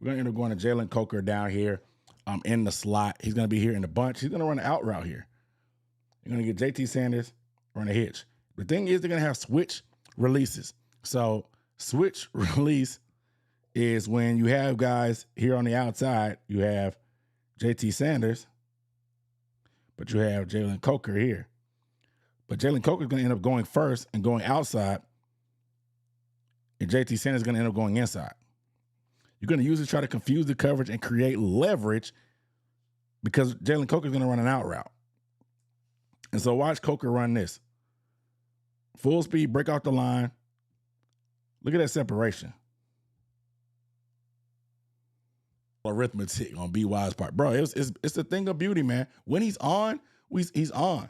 We're going to end up going to Jalen Coker down here in the slot. He's going to be here in the bunch. He's going to run an out route here. You're going to get JT Sanders, run a hitch. The thing is, they're going to have switch releases. So switch release is when you have guys here on the outside. You have JT Sanders, but you have Jalen Coker here. But Jalen Coker is going to end up going first and going outside, and JT Sanders is going to end up going inside. You're going to use it to try to confuse the coverage and create leverage because Jalen Coker is going to run an out route. And so watch Coker run this. Full speed, break off the line. Look at that separation. Arithmetic on B.Y.'s part. Bro, it's a thing of beauty, man. When he's on, he's on.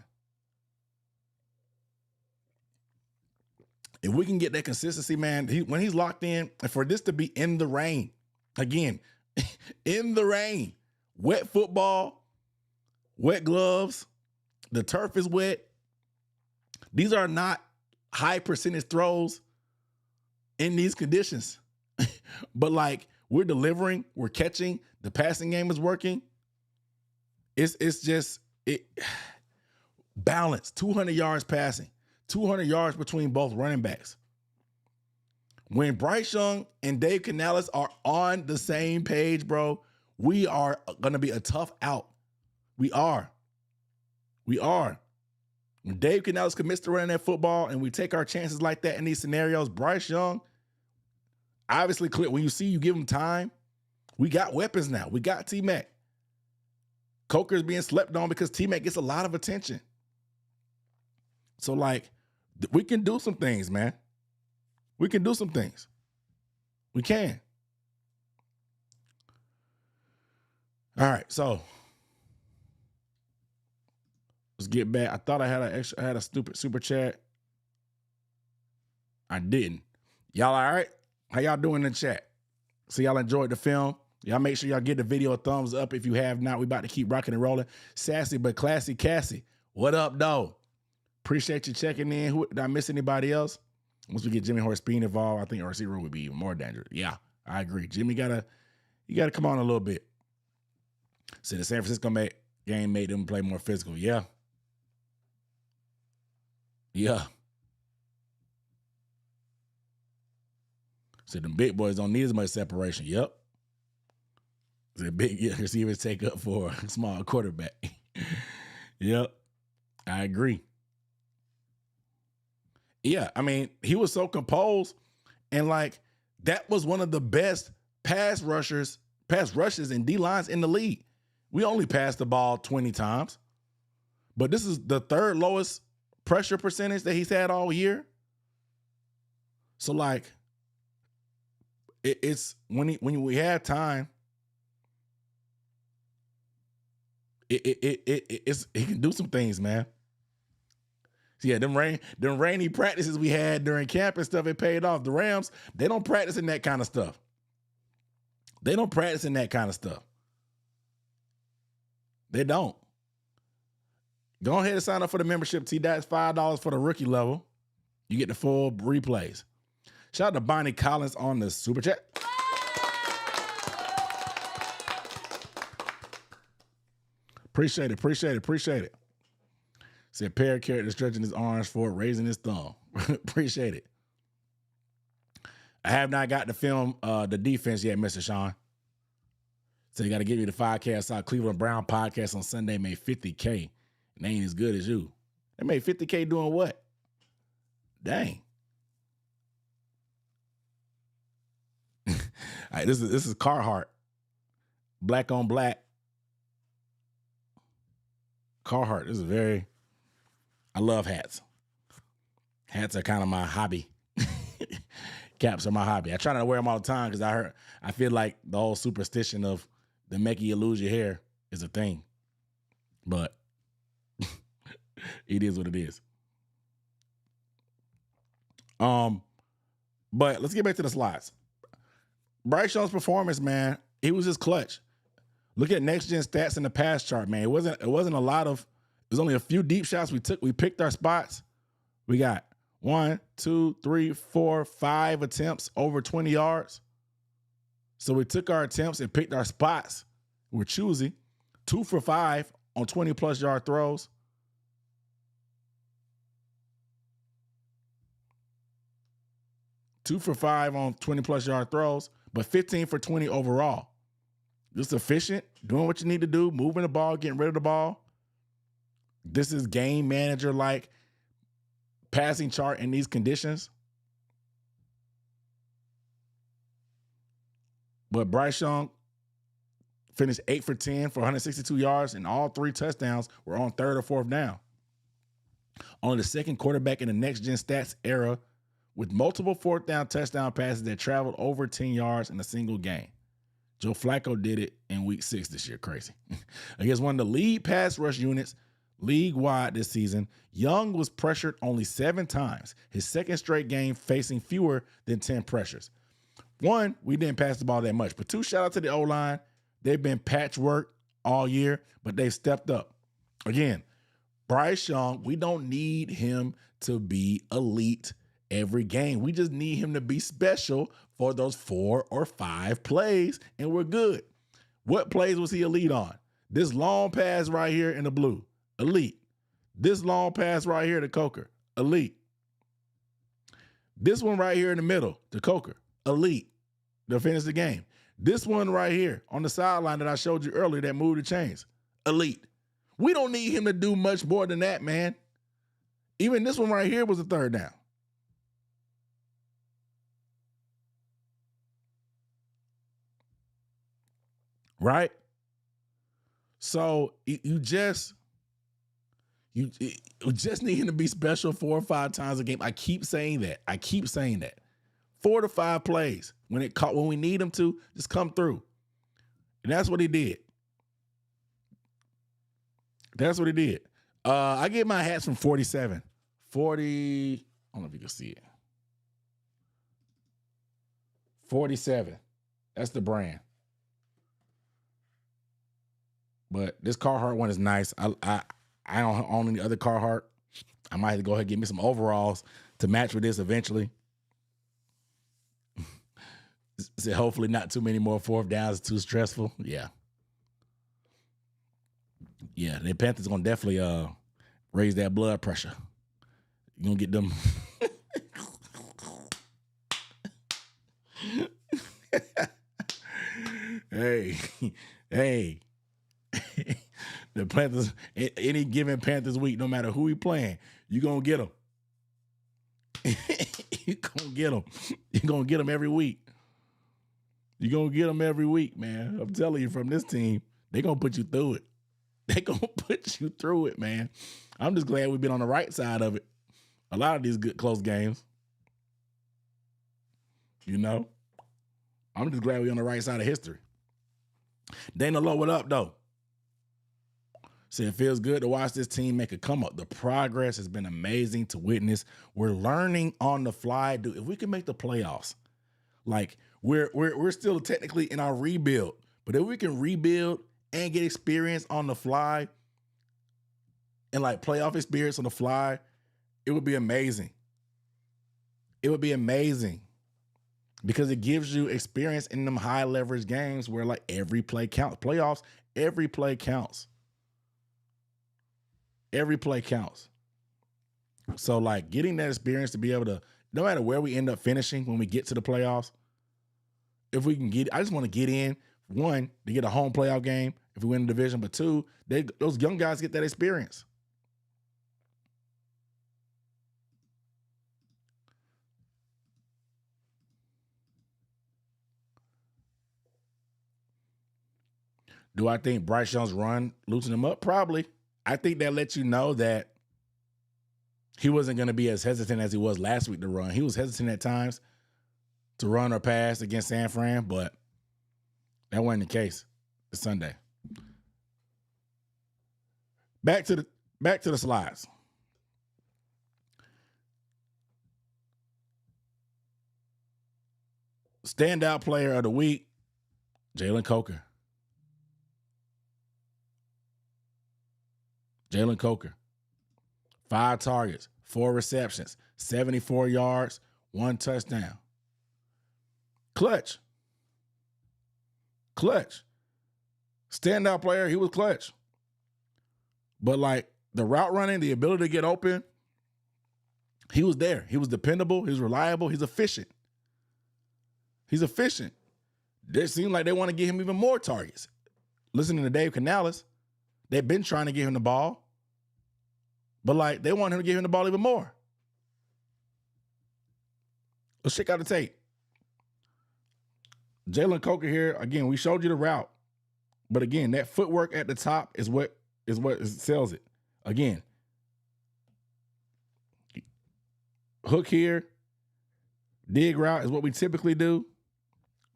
If we can get that consistency, man, when he's locked in, and for this to be in the rain, again, in the rain, wet football, wet gloves, the turf is wet. These are not high percentage throws in these conditions. But like we're delivering, we're catching, the passing game is working. It's just balance, 200 yards passing. 200 yards between both running backs. When Bryce Young and Dave Canales are on the same page, bro, we are going to be a tough out. We are. When Dave Canales commits to running that football and we take our chances like that in these scenarios, Bryce Young, obviously, clear. When you give him time, we got weapons now. We got T-Mac. Coker's being slept on because T-Mac gets a lot of attention. So, like, we can do some things, man. We can do some things. We can. All right, so let's get back. I thought I had a stupid super chat. I didn't. Y'all all right? How y'all doing in the chat? So y'all enjoyed the film. Y'all make sure y'all give the video a thumbs up if you have not. We about to keep rocking and rolling. Sassy but classy Cassie. What up, though? Appreciate you checking in. Did I miss anybody else? Once we get Jimmy Horspeen involved, I think RC Room would be even more dangerous. Yeah, I agree. Jimmy gotta come on a little bit. So the San Francisco game made them play more physical. Yeah. So the big boys don't need as much separation. Yep. The big receivers take up for a small quarterback. Yep. I agree. Yeah, I mean, he was so composed, and like that was one of the best pass rushes and D-lines in the league. We only passed the ball 20 times, but this is the third lowest pressure percentage that he's had all year. So like, it's when we had time, he can do some things, man. So yeah, them rainy practices we had during camp and stuff, it paid off. The Rams, they don't practice in that kind of stuff. They don't practice in that kind of stuff. They don't. Go ahead and sign up for the membership, T. That's $5 for the rookie level. You get the full replays. Shout out to Bonnie Collins on the super chat. Appreciate it. Said pair character stretching his arms forward, raising his thumb. Appreciate it. I have not got to film the defense yet, Mr. Sean. So you got to give me the 5K. I saw Cleveland Brown podcast on Sunday made $50K. And they ain't as good as you. They made $50K doing what? Dang. All right, this is Carhartt. Black on black. Carhartt. This is I love hats. Hats are kind of my hobby. Caps are my hobby. I try not to wear them all the time because I feel like the whole superstition of the making you lose your hair is a thing. But it is what it is. But let's get back to the slides. Bryce Young's performance, man, he was just clutch. Look at next gen stats in the pass chart, man. It wasn't a lot of. There's only a few deep shots we took. We picked our spots. We got 1, 2, 3, 4, 5 attempts over 20 yards. So we took our attempts and picked our spots. We're choosy. 2 for 5 on 20+ yard throws. Two for 5 on 20+ yard throws, but 15 for 20 overall. Just efficient, doing what you need to do, moving the ball, getting rid of the ball. This is game manager-like passing chart in these conditions. But Bryce Young finished 8 for 10 for 162 yards, and all 3 touchdowns were on 3rd or 4th down. Only the second quarterback in the next-gen stats era with multiple 4th down touchdown passes that traveled over 10 yards in a single game. Joe Flacco did it in week 6 this year. Crazy. Against one of the lead pass rush units league-wide this season, Young was pressured only 7 times, his second straight game facing fewer than 10 pressures. 1, we didn't pass the ball that much, but 2, shout out to the O-line. They've been patchwork all year, but they've stepped up. Again, Bryce Young, we don't need him to be elite every game. We just need him to be special for those 4 or 5 plays, and we're good. What plays was he elite on? This long pass right here in the blue, elite. This long pass right here to Coker, elite. This one right here in the middle to Coker, elite, to finish the game. This one right here on the sideline that I showed you earlier that moved the chains, elite. We don't need him to do much more than that, man. Even this one right here was a 3rd down. Right? So you just need him to be special 4 or 5 times a game. I keep saying that. 4 to 5 plays. When we need him to, just come through. And that's what he did. I get my hats from 47. 40, I don't know if you can see it. 47. That's the brand. But this Carhartt one is nice. I don't own any other Carhartt. I might have to go ahead and get me some overalls to match with this eventually. So hopefully not too many more 4th downs. Too stressful. Yeah. Yeah, the Panthers going to definitely raise that blood pressure. You're going to get them. Hey. The Panthers, any given Panthers week, no matter who we playing, you're going to get them. You're going to get them every week. You're going to get them every week, man. I'm telling you, from this team, they're going to put you through it. They're going to put you through it, man. I'm just glad we've been on the right side of it. A lot of these good close games. You know? I'm just glad we're on the right side of history. Dana Lowe, what up, though? So it feels good to watch this team make a come up. The progress has been amazing to witness. We're learning on the fly, dude. If we can make the playoffs, like we're still technically in our rebuild, but if we can rebuild and get experience on the fly and like playoff experience on the fly, it would be amazing. It would be amazing because it gives you experience in them high leverage games where like every play counts. Playoffs, every play counts. Every play counts. So like getting that experience to be able to, no matter where we end up finishing when we get to the playoffs, if we can get, I just want to get in, one, to get a home playoff game if we win the division, but two, those young guys get that experience. Do I think Bryce Young's run loosened him up? Probably. I think that lets you know that he wasn't going to be as hesitant as he was last week to run. He was hesitant at times to run or pass against San Fran, but that wasn't the case this Sunday. Back to the slides. Standout player of the week, Jalen Coker. Jalen Coker. 5 targets, 4 receptions, 74 yards, 1 touchdown. Clutch. Standout player, he was clutch. But like the route running, the ability to get open, he was there. He was dependable. He was reliable. He's efficient. It seemed like they want to give him even more targets. Listening to Dave Canales, they've been trying to give him the ball, but like they want him to give him the ball even more. Let's check out the tape. Jalen Coker here, again, we showed you the route, but again, that footwork at the top is what sells it. Again, hook here, dig route is what we typically do,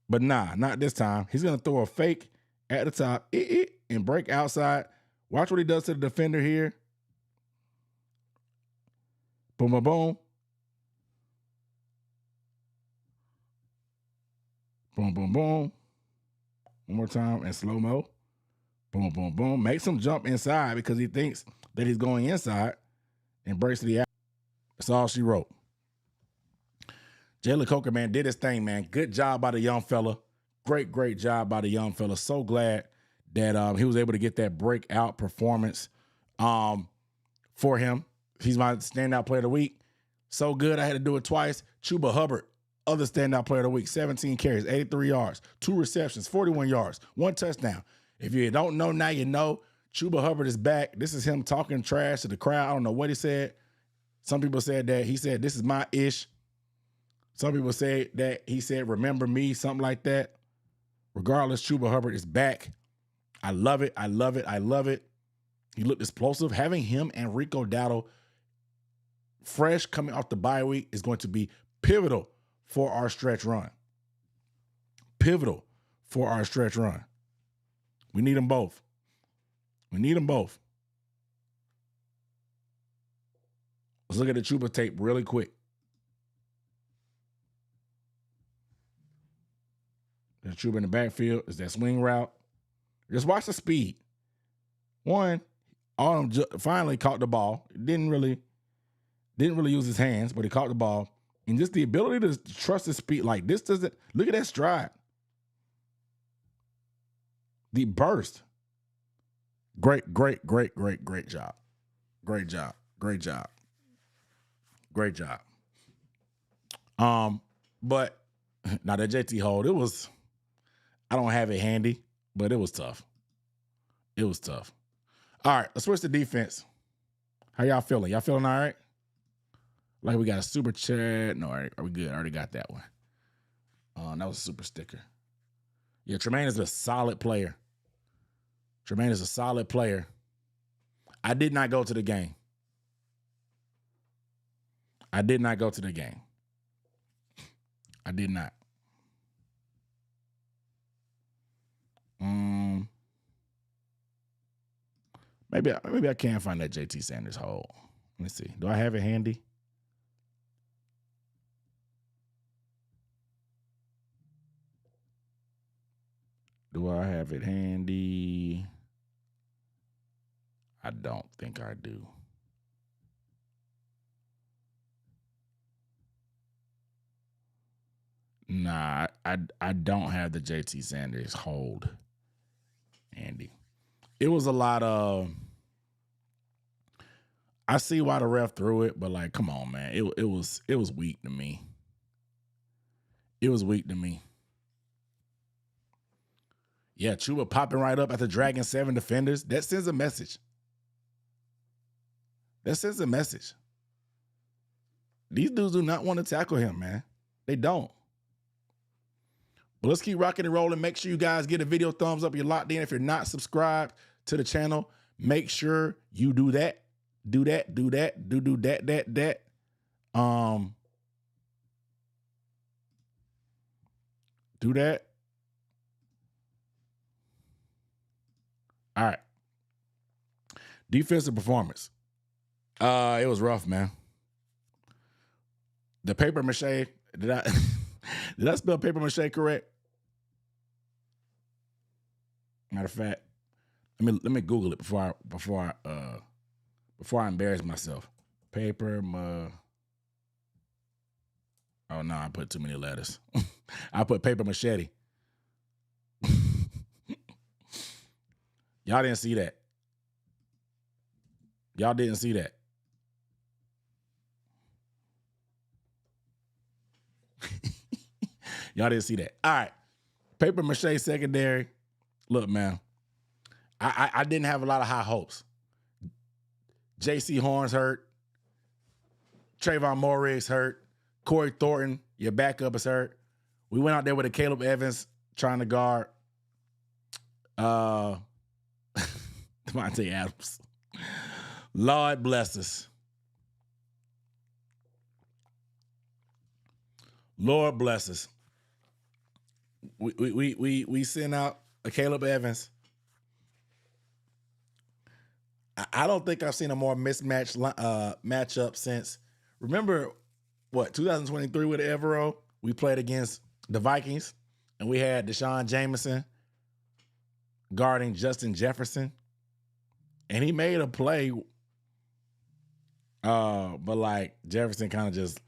but nah, not this time. He's going to throw a fake at the top and break outside. Watch what he does to the defender here. Boom, boom, boom. Boom, boom, boom. One more time in slow-mo. Boom, boom, boom. Makes him jump inside because he thinks that he's going inside and breaks the out. That's all she wrote. Jalen Coker, man, did his thing, man. Good job by the young fella. Great job by the young fella. So glad that he was able to get that breakout performance for him. He's my standout player of the week. So good, I had to do it twice. Chuba Hubbard, other standout player of the week. 17 carries, 83 yards, 2 receptions, 41 yards, 1 touchdown. If you don't know, now you know. Chuba Hubbard is back. This is him talking trash to the crowd. I don't know what he said. Some people said that he said, "This is my ish." Some people say that he said, "Remember me," something like that. Regardless, Chuba Hubbard is back. I love it. He looked explosive. Having him and Rico Dowdle fresh coming off the bye week is going to be pivotal for our stretch run. We need them both. Let's look at the Chuba tape really quick. The Chuba in the backfield is that swing route. Just watch the speed. One, Autumn finally caught the ball. Didn't really use his hands, but he caught the ball. And just the ability to trust his speed. Like this doesn't, look at that stride. The burst. Great job. But now that JT hold, I don't have it handy, but it was tough. All right, let's switch to defense. How y'all feeling? Y'all feeling all right? Like we got a super chat. No, are we good? I already got that one. That was a super sticker. Yeah, Tremaine is a solid player. I did not go to the game. I did not. maybe I can find that JT Sanders hold. Let me see. Do I have it handy? Do I have it handy? I don't think I do. Nah, I don't have the JT Sanders hold handy. It was a lot of. I see why the ref threw it, but like, come on, man. It was weak to me. It was weak to me. Yeah, Chuba popping right up after dragging 7 defenders. That sends a message. That sends a message. These dudes do not want to tackle him, man. They don't. But let's keep rocking and rolling. Make sure you guys get a video thumbs up. You're locked in. If you're not subscribed to the channel, make sure you do that. Do that. Do that. Do that. Do that. All right. Defensive performance. It was rough, man. The paper mache. Did I spell paper mache correct? Matter of fact, let me Google it before I embarrass myself. Paper Oh no, I put too many letters. I put paper machete. Y'all didn't see that. Y'all didn't see that. Y'all didn't see that. All right. Paper mache secondary. Look, man. I didn't have a lot of high hopes. J.C. Horn's hurt. Trayvon Morrig's hurt. Corey Thornton, your backup, is hurt. We went out there with a Caleb Evans trying to guard Devontae Adams. Lord bless us. Lord bless us. We sent out a Caleb Evans. I don't think I've seen a more mismatched matchup since. Remember what 2023 with Evero? We played against the Vikings, and we had Deshaun Jameson guarding Justin Jefferson, and he made a play. But like Jefferson kind of just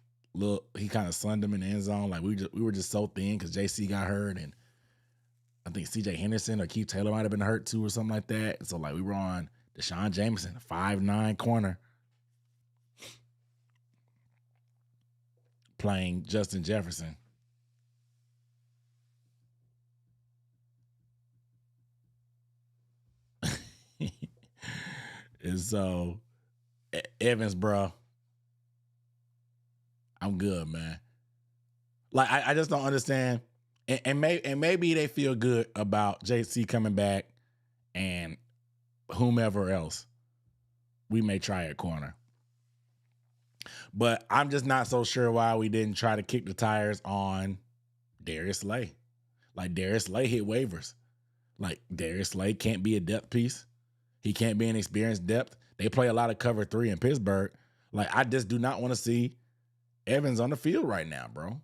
he kind of sunned him in the end zone. Like we were just so thin because JC got hurt, and I think CJ Henderson or Keith Taylor might have been hurt too or something like that. So like we were on Deshaun Jameson, 5'9" corner, playing Justin Jefferson. And so Evans, bro, I'm good, man. Like I just don't understand, and maybe they feel good about JC coming back and whomever else we may try at corner. But I'm just not so sure why we didn't try to kick the tires on Darius Slay. Like Darius Slay hit waivers. Like Darius Slay can't be a depth piece. He can't be an experienced depth. They play a lot of cover 3 in Pittsburgh. Like I just do not want to see Evans on the field right now, bro.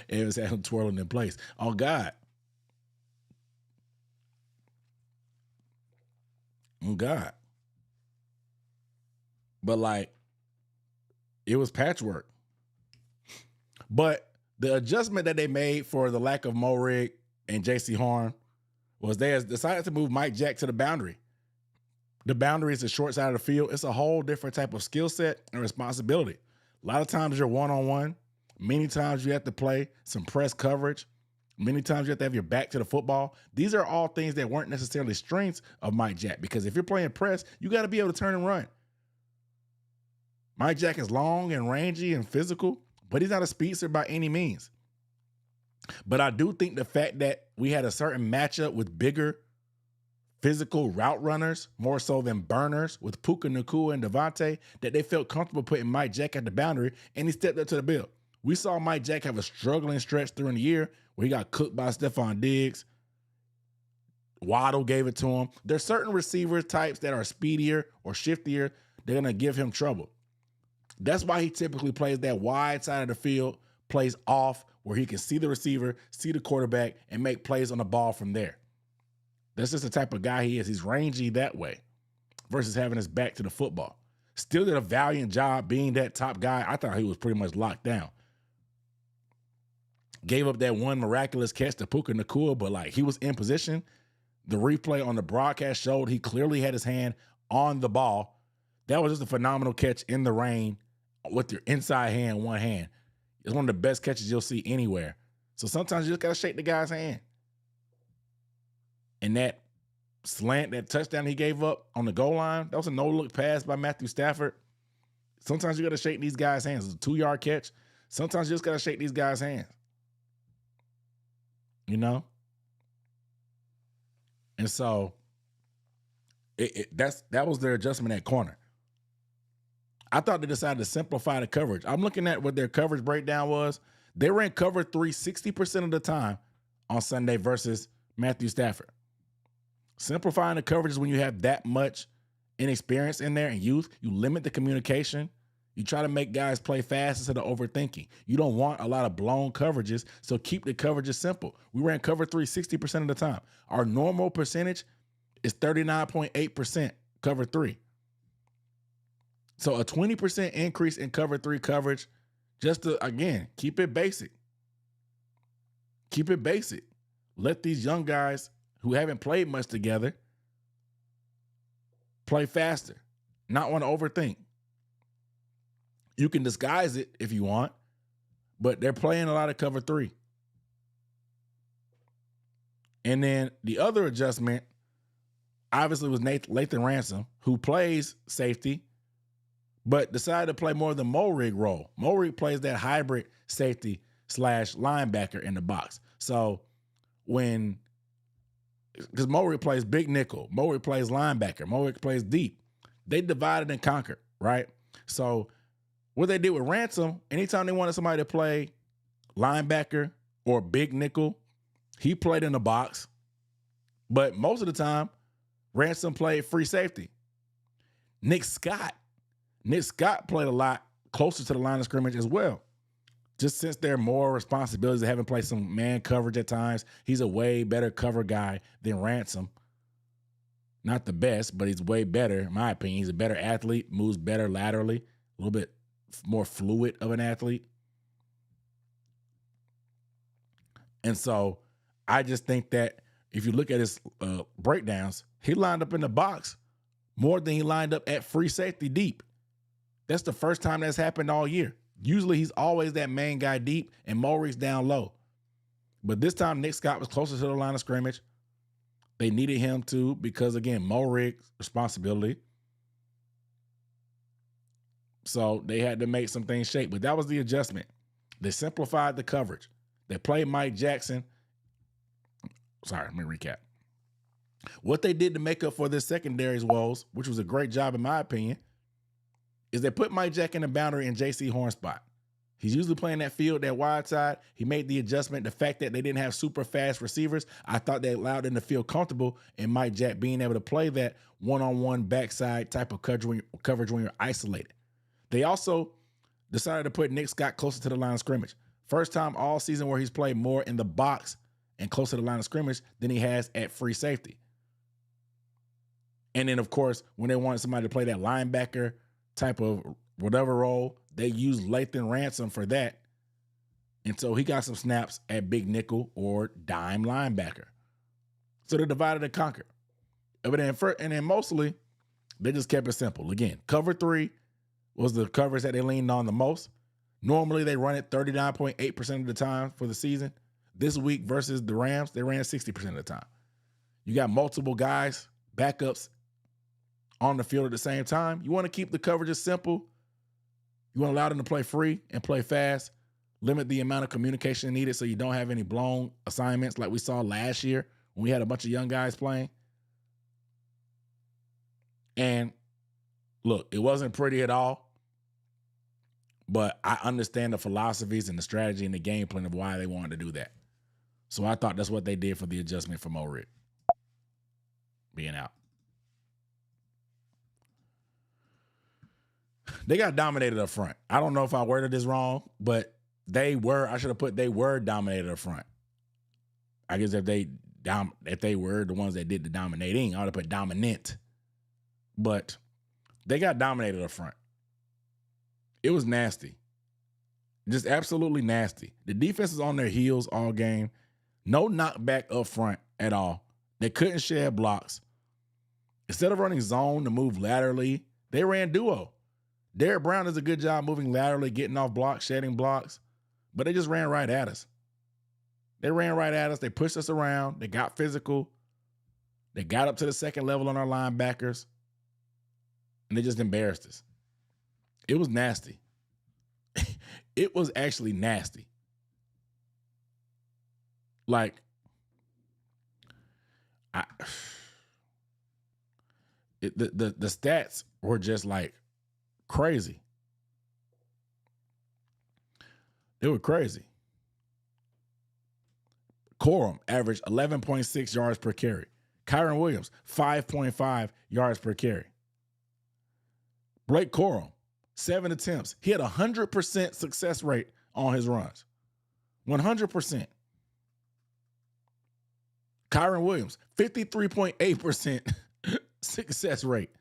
Evans had him twirling in place. Oh God. Oh God. But like, it was patchwork. But the adjustment that they made for the lack of Morig and J.C. Horn was they decided to move Mike Jack to the boundary. The boundary is the short side of the field. It's a whole different type of skill set and responsibility. A lot of times you're one-on-one. Many times you have to play some press coverage. Many times you have to have your back to the football. These are all things that weren't necessarily strengths of Mike Jack, because if you're playing press, you got to be able to turn and run. Mike Jack is long and rangy and physical, but he's not a speedster by any means. But I do think the fact that we had a certain matchup with bigger physical route runners, more so than burners, with Puka Nacua and Devontae, that they felt comfortable putting Mike Jack at the boundary, and he stepped up to the bill. We saw Mike Jack have a struggling stretch during the year where he got cooked by Stephon Diggs, Waddle gave it to him. There's certain receiver types that are speedier or shiftier. They're going to give him trouble. That's why he typically plays that wide side of the field, plays off where he can see the receiver, see the quarterback, and make plays on the ball from there. That's just the type of guy he is. He's rangy that way versus having his back to the football. Still did a valiant job being that top guy. I thought he was pretty much locked down. Gave up that one miraculous catch to Puka Nacua, but like he was in position. The replay on the broadcast showed he clearly had his hand on the ball. That was just a phenomenal catch in the rain with your inside hand, one hand. It's one of the best catches you'll see anywhere. So sometimes you just got to shake the guy's hand. And that slant, that touchdown he gave up on the goal line, that was a no-look pass by Matthew Stafford. Sometimes you got to shake these guys' hands. It's a 2-yard catch. Sometimes you just got to shake these guys' hands. You know? And so that was their adjustment at corner. I thought they decided to simplify the coverage. I'm looking at what their coverage breakdown was. They ran cover 3 60% of the time on Sunday versus Matthew Stafford. Simplifying the coverage is when you have that much inexperience in there and youth. You limit the communication. You try to make guys play fast instead of overthinking. You don't want a lot of blown coverages, so keep the coverages simple. We ran cover 3 60% of the time. Our normal percentage is 39.8% cover 3. So a 20% increase in cover 3 coverage, just to, again, keep it basic. Keep it basic. Let these young guys who haven't played much together play faster, not want to overthink. You can disguise it if you want, but they're playing a lot of cover 3. And then the other adjustment, obviously, was Lathan Ransom, who plays safety, but decided to play more of the Morig role. Morig plays that hybrid safety / linebacker in the box. So because Morig plays big nickel, Morig plays linebacker, Morig plays deep. They divided and conquered, right? So what they did with Ransom, anytime they wanted somebody to play linebacker or big nickel, he played in the box. But most of the time, Ransom played free safety. Nick Scott played a lot closer to the line of scrimmage as well. Just since there are more responsibilities, they haven't played some man coverage at times. He's a way better cover guy than Ransom. Not the best, but he's way better, in my opinion. He's a better athlete, moves better laterally, a little bit more fluid of an athlete. And so I just think that if you look at his breakdowns, he lined up in the box more than he lined up at free safety deep. That's the first time that's happened all year. Usually he's always that main guy deep and Morig's down low. But this time Nick Scott was closer to the line of scrimmage. They needed him to because, again, Morig's responsibility. So they had to make some things shake. But that was the adjustment. They simplified the coverage. They played Mike Jackson. Sorry, let me recap. What they did to make up for their secondary's woes, which was a great job in my opinion, is they put Mike Jack in the boundary and J.C. Horn spot. He's usually playing that field, that wide side. He made the adjustment. The fact that they didn't have super fast receivers, I thought they allowed them to feel comfortable in Mike Jack being able to play that one-on-one backside type of coverage when you're isolated. They also decided to put Nick Scott closer to the line of scrimmage. First time all season where he's played more in the box and closer to the line of scrimmage than he has at free safety. And then, of course, when they wanted somebody to play that linebacker type of whatever role, they used Lathan Ransom for that. And so he got some snaps at big nickel or dime linebacker. So they divided and conquered. And then mostly, they just kept it simple. Again, cover 3 was the coverage that they leaned on the most. Normally, they run it 39.8% of the time for the season. This week versus the Rams, they ran 60% of the time. You got multiple guys, backups, on the field at the same time. You want to keep the coverages simple. You want to allow them to play free and play fast. Limit the amount of communication needed so you don't have any blown assignments like we saw last year when we had a bunch of young guys playing. And look, it wasn't pretty at all, but I understand the philosophies and the strategy and the game plan of why they wanted to do that. So I thought that's what they did for the adjustment for Morig. being out. They got dominated up front. I don't know if I worded this wrong, but they were dominated up front. I guess if they were the ones that did the dominating, I would have put dominant. But they got dominated up front. It was nasty. Just absolutely nasty. The defense is on their heels all game. No knockback up front at all. They couldn't shed blocks. Instead of running zone to move laterally, they ran duo. Derek Brown does a good job moving laterally, getting off blocks, shedding blocks, but they just ran right at us. They ran right at us. They pushed us around. They got physical. They got up to the second level on our linebackers, and they just embarrassed us. It was nasty. It was actually nasty. Like, the stats were just like crazy. They were crazy. Corum averaged 11.6 yards per carry. Kyron Williams, 5.5 yards per carry. Blake Corum, 7 attempts. He had 100% success rate on his runs. 100%. Kyron Williams, 53.8% success rate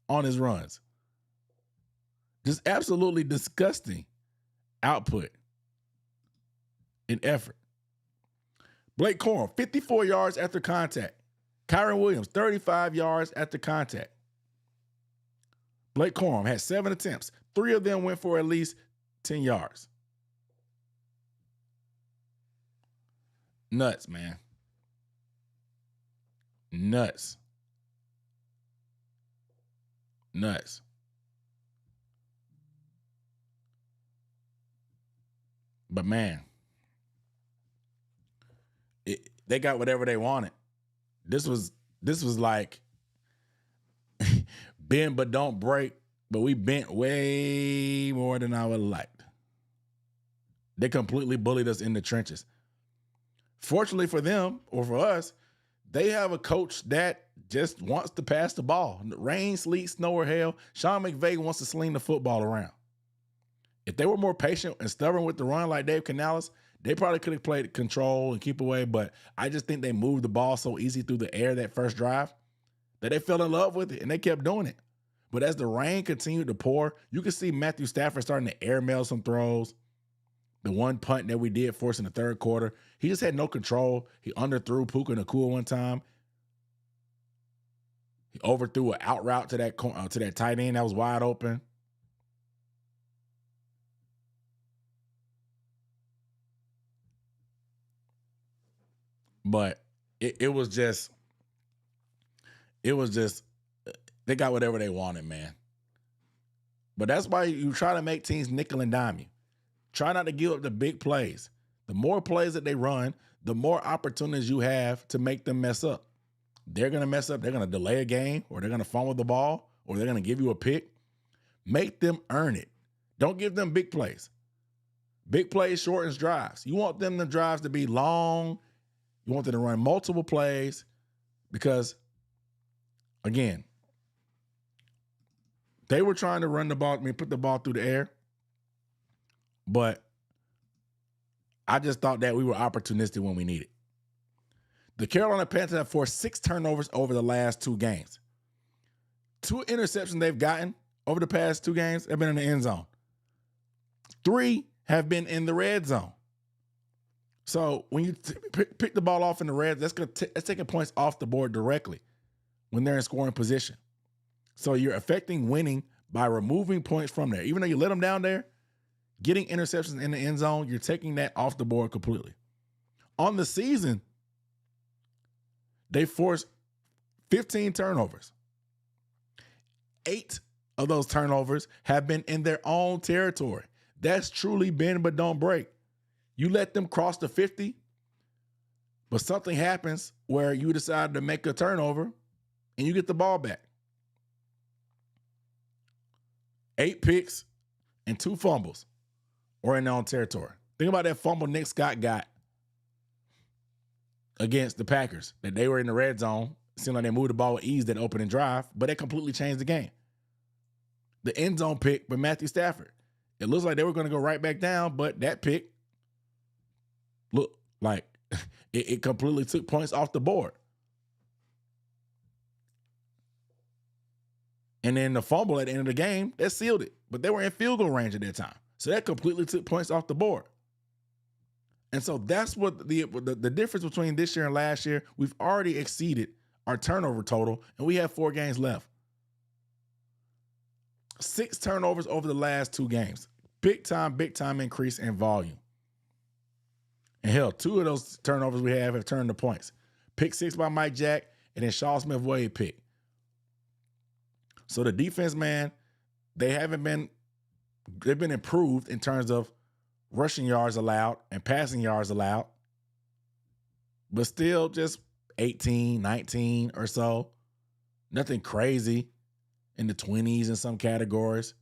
on his runs. Just absolutely disgusting output and effort. Blake Corum, 54 yards after contact. Kyron Williams, 35 yards after contact. Blake Corum had 7 attempts. 3 of them went for at least 10 yards. Nuts, man. Nuts. Nuts. But man, they got whatever they wanted. This was like bend but don't break, but we bent way more than I would have liked. They completely bullied us in the trenches. Fortunately for them, or for us, they have a coach that just wants to pass the ball. Rain, sleet, snow, or hail, Sean McVay wants to sling the football around. If they were more patient and stubborn with the run like Dave Canales, they probably could have played control and keep away, but I just think they moved the ball so easy through the air that first drive that they fell in love with it, and they kept doing it. But as the rain continued to pour, you could see Matthew Stafford starting to airmail some throws. The one punt that we did force in the third quarter, he just had no control. He underthrew Puka Nacua one time. He overthrew an out route to that tight end that was wide open. But it was just, they got whatever they wanted, man. But that's why you try to make teams nickel and dime you. Try not to give up the big plays. The more plays that they run, the more opportunities you have to make them mess up. They're going to mess up. They're going to delay a game, or they're going to fumble the ball, or they're going to give you a pick. Make them earn it. Don't give them big plays. Big plays shortens drives. You want them, the drives, to be long. You want them to run multiple plays because, again, they were trying to run the ball, put the ball through the air. But I just thought that we were opportunistic when we needed. The Carolina Panthers have forced 6 turnovers over the last 2 games. 2 interceptions they've gotten over the past 2 games have been in the end zone. 3 have been in the red zone. So when you pick the ball off in the red, that's taking points off the board directly when they're in scoring position. So you're affecting winning by removing points from there. Even though you let them down there, getting interceptions in the end zone, you're taking that off the board completely. On the season, they forced 15 turnovers. 8 of those turnovers have been in their own territory. That's truly bend but don't break. You let them cross the 50, but something happens where you decide to make a turnover and you get the ball back. 8 picks and 2 fumbles or in their own territory. Think about that fumble Nick Scott got against the Packers, that they were in the red zone It seemed like they moved the ball with ease that opening drive, but it completely changed the game. The end zone pick by Matthew Stafford. It looks like they were going to go right back down, but that pick looked like it completely took points off the board. And then the fumble at the end of the game, that sealed it. But they were in field goal range at that time. So that completely took points off the board. And so that's what the difference between this year and last year. We've already exceeded our turnover total, and we have 4 games left. 6 turnovers over the last 2 games. Big time increase in volume. And hell, 2 of those turnovers we have turned to points. Pick 6 by Mike Jack, and then Shaw Smith-Wade pick. So the defense, man, they've been improved in terms of rushing yards allowed and passing yards allowed, but still just 18, 19 or so. Nothing crazy in the 20s in some categories.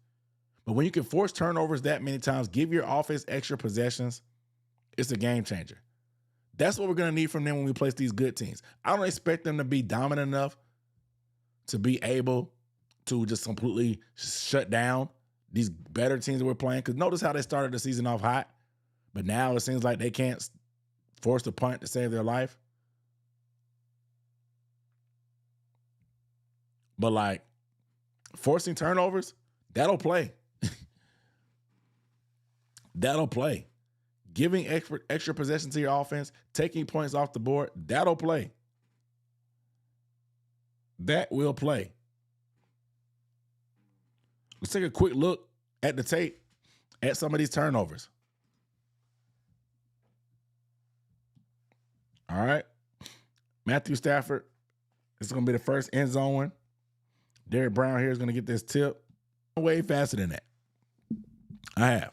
But when you can force turnovers that many times, give your offense extra possessions, it's a game changer. That's what we're going to need from them when we place these good teams. I don't expect them to be dominant enough to be able to just completely shut down these better teams that we're playing. Because notice how they started the season off hot, but now it seems like they can't force the punt to save their life. But like forcing turnovers, that'll play. That'll play. Giving extra possession to your offense, taking points off the board, that'll play. That will play. Let's take a quick look at the tape at some of these turnovers. All right. Matthew Stafford, this is going to be the first end zone one. Derek Brown here is going to get this tip way faster than that. I have.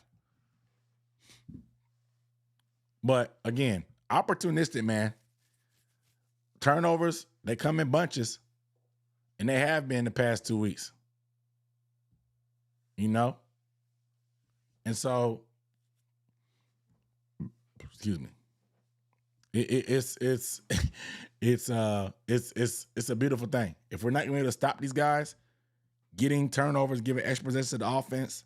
But again, opportunistic, man. Turnovers, they come in bunches, and they have been the past 2 weeks. You know? And so, excuse me. It's a beautiful thing. If we're not going to be able to stop these guys, getting turnovers, giving extra possession to the offense.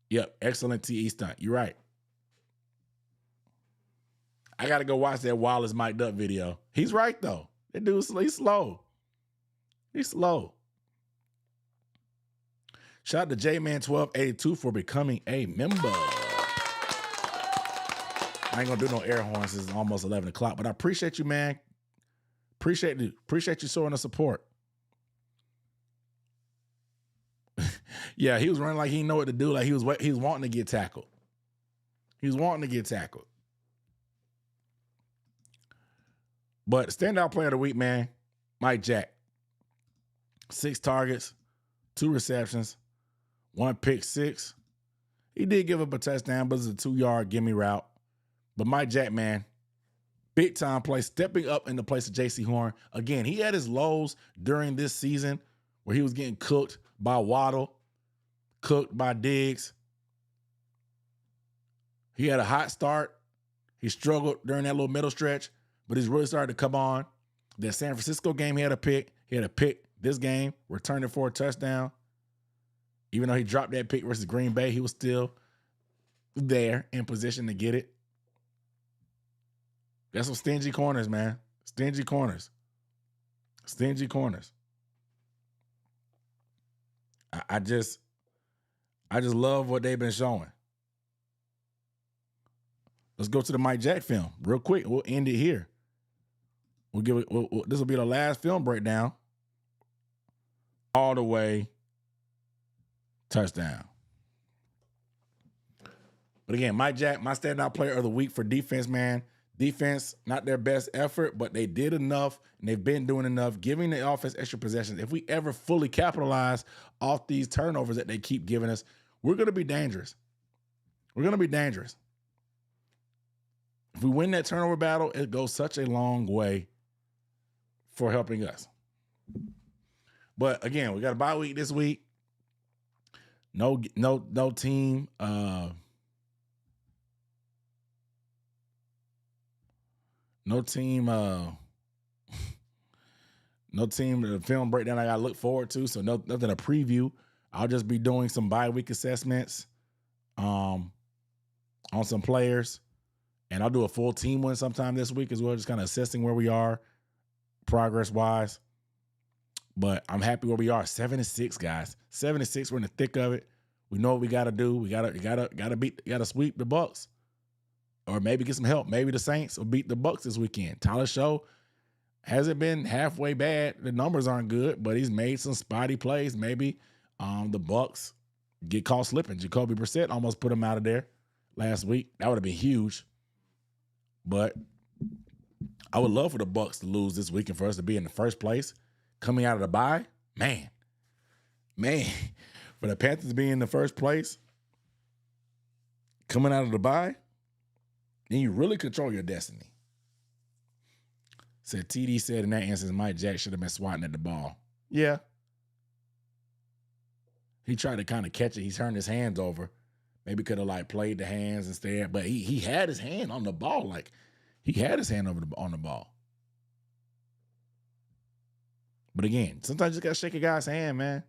Yep, excellent TE stunt. You're right. I got to go watch that Wallace mic'd up video. He's right, though. That dude's he's slow. He's slow. Shout out to J-Man1282 for becoming a member. I ain't going to do no air horns. It's almost 11 o'clock, but I appreciate you, man. Appreciate you showing the support. Yeah, he was running like he didn't know what to do. Like he was wanting to get tackled. He was wanting to get tackled. But standout player of the week, man, Mike Jack. 6 targets, 2 receptions, 1 pick 6. He did give up a touchdown, but it's a 2-yard gimme route. But Mike Jack, man, big time play, stepping up in the place of J.C. Horn. Again, he had his lows during this season where he was getting cooked by Waddle, cooked by Diggs. He had a hot start. He struggled during that little middle stretch, but he's really started to come on. That San Francisco game, he had a pick. He had a pick this game, returned it for a touchdown. Even though he dropped that pick versus Green Bay, he was still there in position to get it. That's some stingy corners, man. Stingy corners. Stingy corners. I just love what they've been showing. Let's go to the Mike Jack film real quick. We'll end it here. We'll give it. This will be the last film breakdown. All the way. Touchdown. But again, Mike Jack, my standout player of the week for defense, man. Defense, not their best effort, but they did enough, and they've been doing enough, giving the offense extra possessions. If we ever fully capitalize off these turnovers that they keep giving us, we're going to be dangerous. We're going to be dangerous. If we win that turnover battle, it goes such a long way for helping us. But again, we got a bye week this week. No team. No team, no team film breakdown I gotta look forward to. So nothing to preview. I'll just be doing some bye week assessments on some players. And I'll do a full team one sometime this week as well, just kind of assessing where we are progress-wise. But I'm happy where we are. 7-6, guys. 7-6. We're in the thick of it. We know what we gotta do. We gotta sweep the Bucks. Or maybe get some help. Maybe the Saints will beat the Bucks this weekend. Tyler Show hasn't been halfway bad. The numbers aren't good, but he's made some spotty plays. Maybe the Bucks get caught slipping. Jacoby Brissett almost put him out of there last week. That would have been huge. But I would love for the Bucks to lose this weekend for us to be in the first place. Coming out of the bye, man, for the Panthers to be in the first place, coming out of the bye, then you really control your destiny. TD said in that instance, Mike Jack should have been swatting at the ball. Yeah. He tried to kind of catch it. He turned his hands over. Maybe could have played the hands instead, but he had his hand on the ball. He had his hand on the ball. But again, sometimes you just got to shake a guy's hand, man.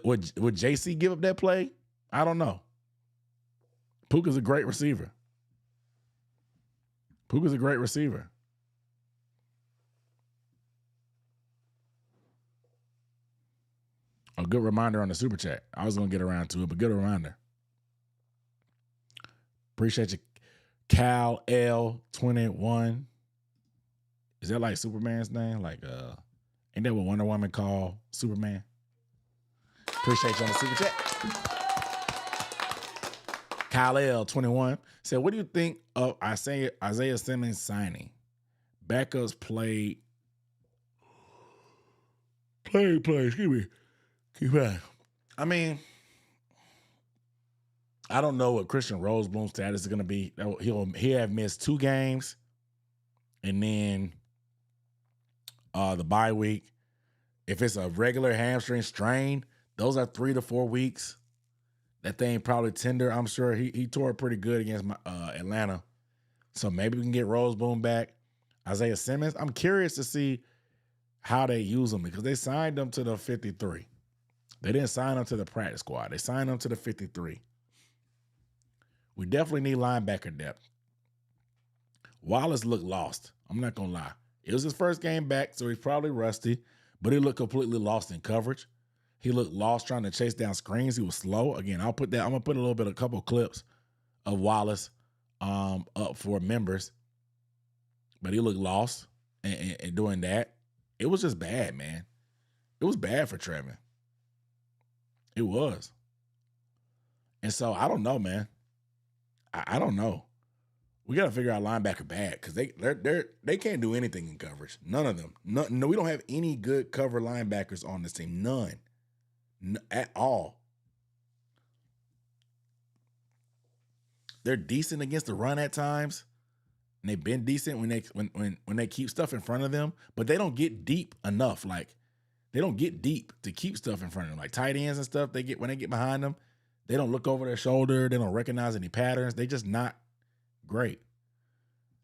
Would JC give up that play? I don't know. Puka's a great receiver. A good reminder on the super chat. I was going to get around to it, but good reminder. Appreciate you, Cal L21. Is that like Superman's name? Ain't that what Wonder Woman called Superman? Appreciate you on the super chat. Kyle L21 said, what do you think of Isaiah Simmons signing? Backups played. Excuse me. Keep on. I mean, I don't know what Christian Rosebloom's status is going to be. He'll have missed 2 games, and then the bye week. If it's a regular hamstring strain, those are 3 to 4 weeks. That thing probably tender. I'm sure he tore it pretty good against Atlanta. So maybe we can get Roseboom back. Isaiah Simmons, I'm curious to see how they use him because they signed him to the 53. They didn't sign him to the practice squad. They signed him to the 53. We definitely need linebacker depth. Wallace looked lost. I'm not going to lie. It was his first game back, so he's probably rusty, but he looked completely lost in coverage. He looked lost trying to chase down screens. He was slow. Again, I'm going to put a couple of clips of Wallace up for members, but he looked lost and doing that. It was just bad, man. It was bad for Trevin. It was. And so I don't know, man. I don't know. We got to figure out linebacker bad because they can't do anything in coverage. None of them. No, we don't have any good cover linebackers on this team. None at all. They're decent against the run at times, and they've been decent when they keep stuff in front of them. But they don't get deep enough. They don't get deep to keep stuff in front of them. Tight ends and stuff. When they get behind them, they don't look over their shoulder. They don't recognize any patterns. They just not great.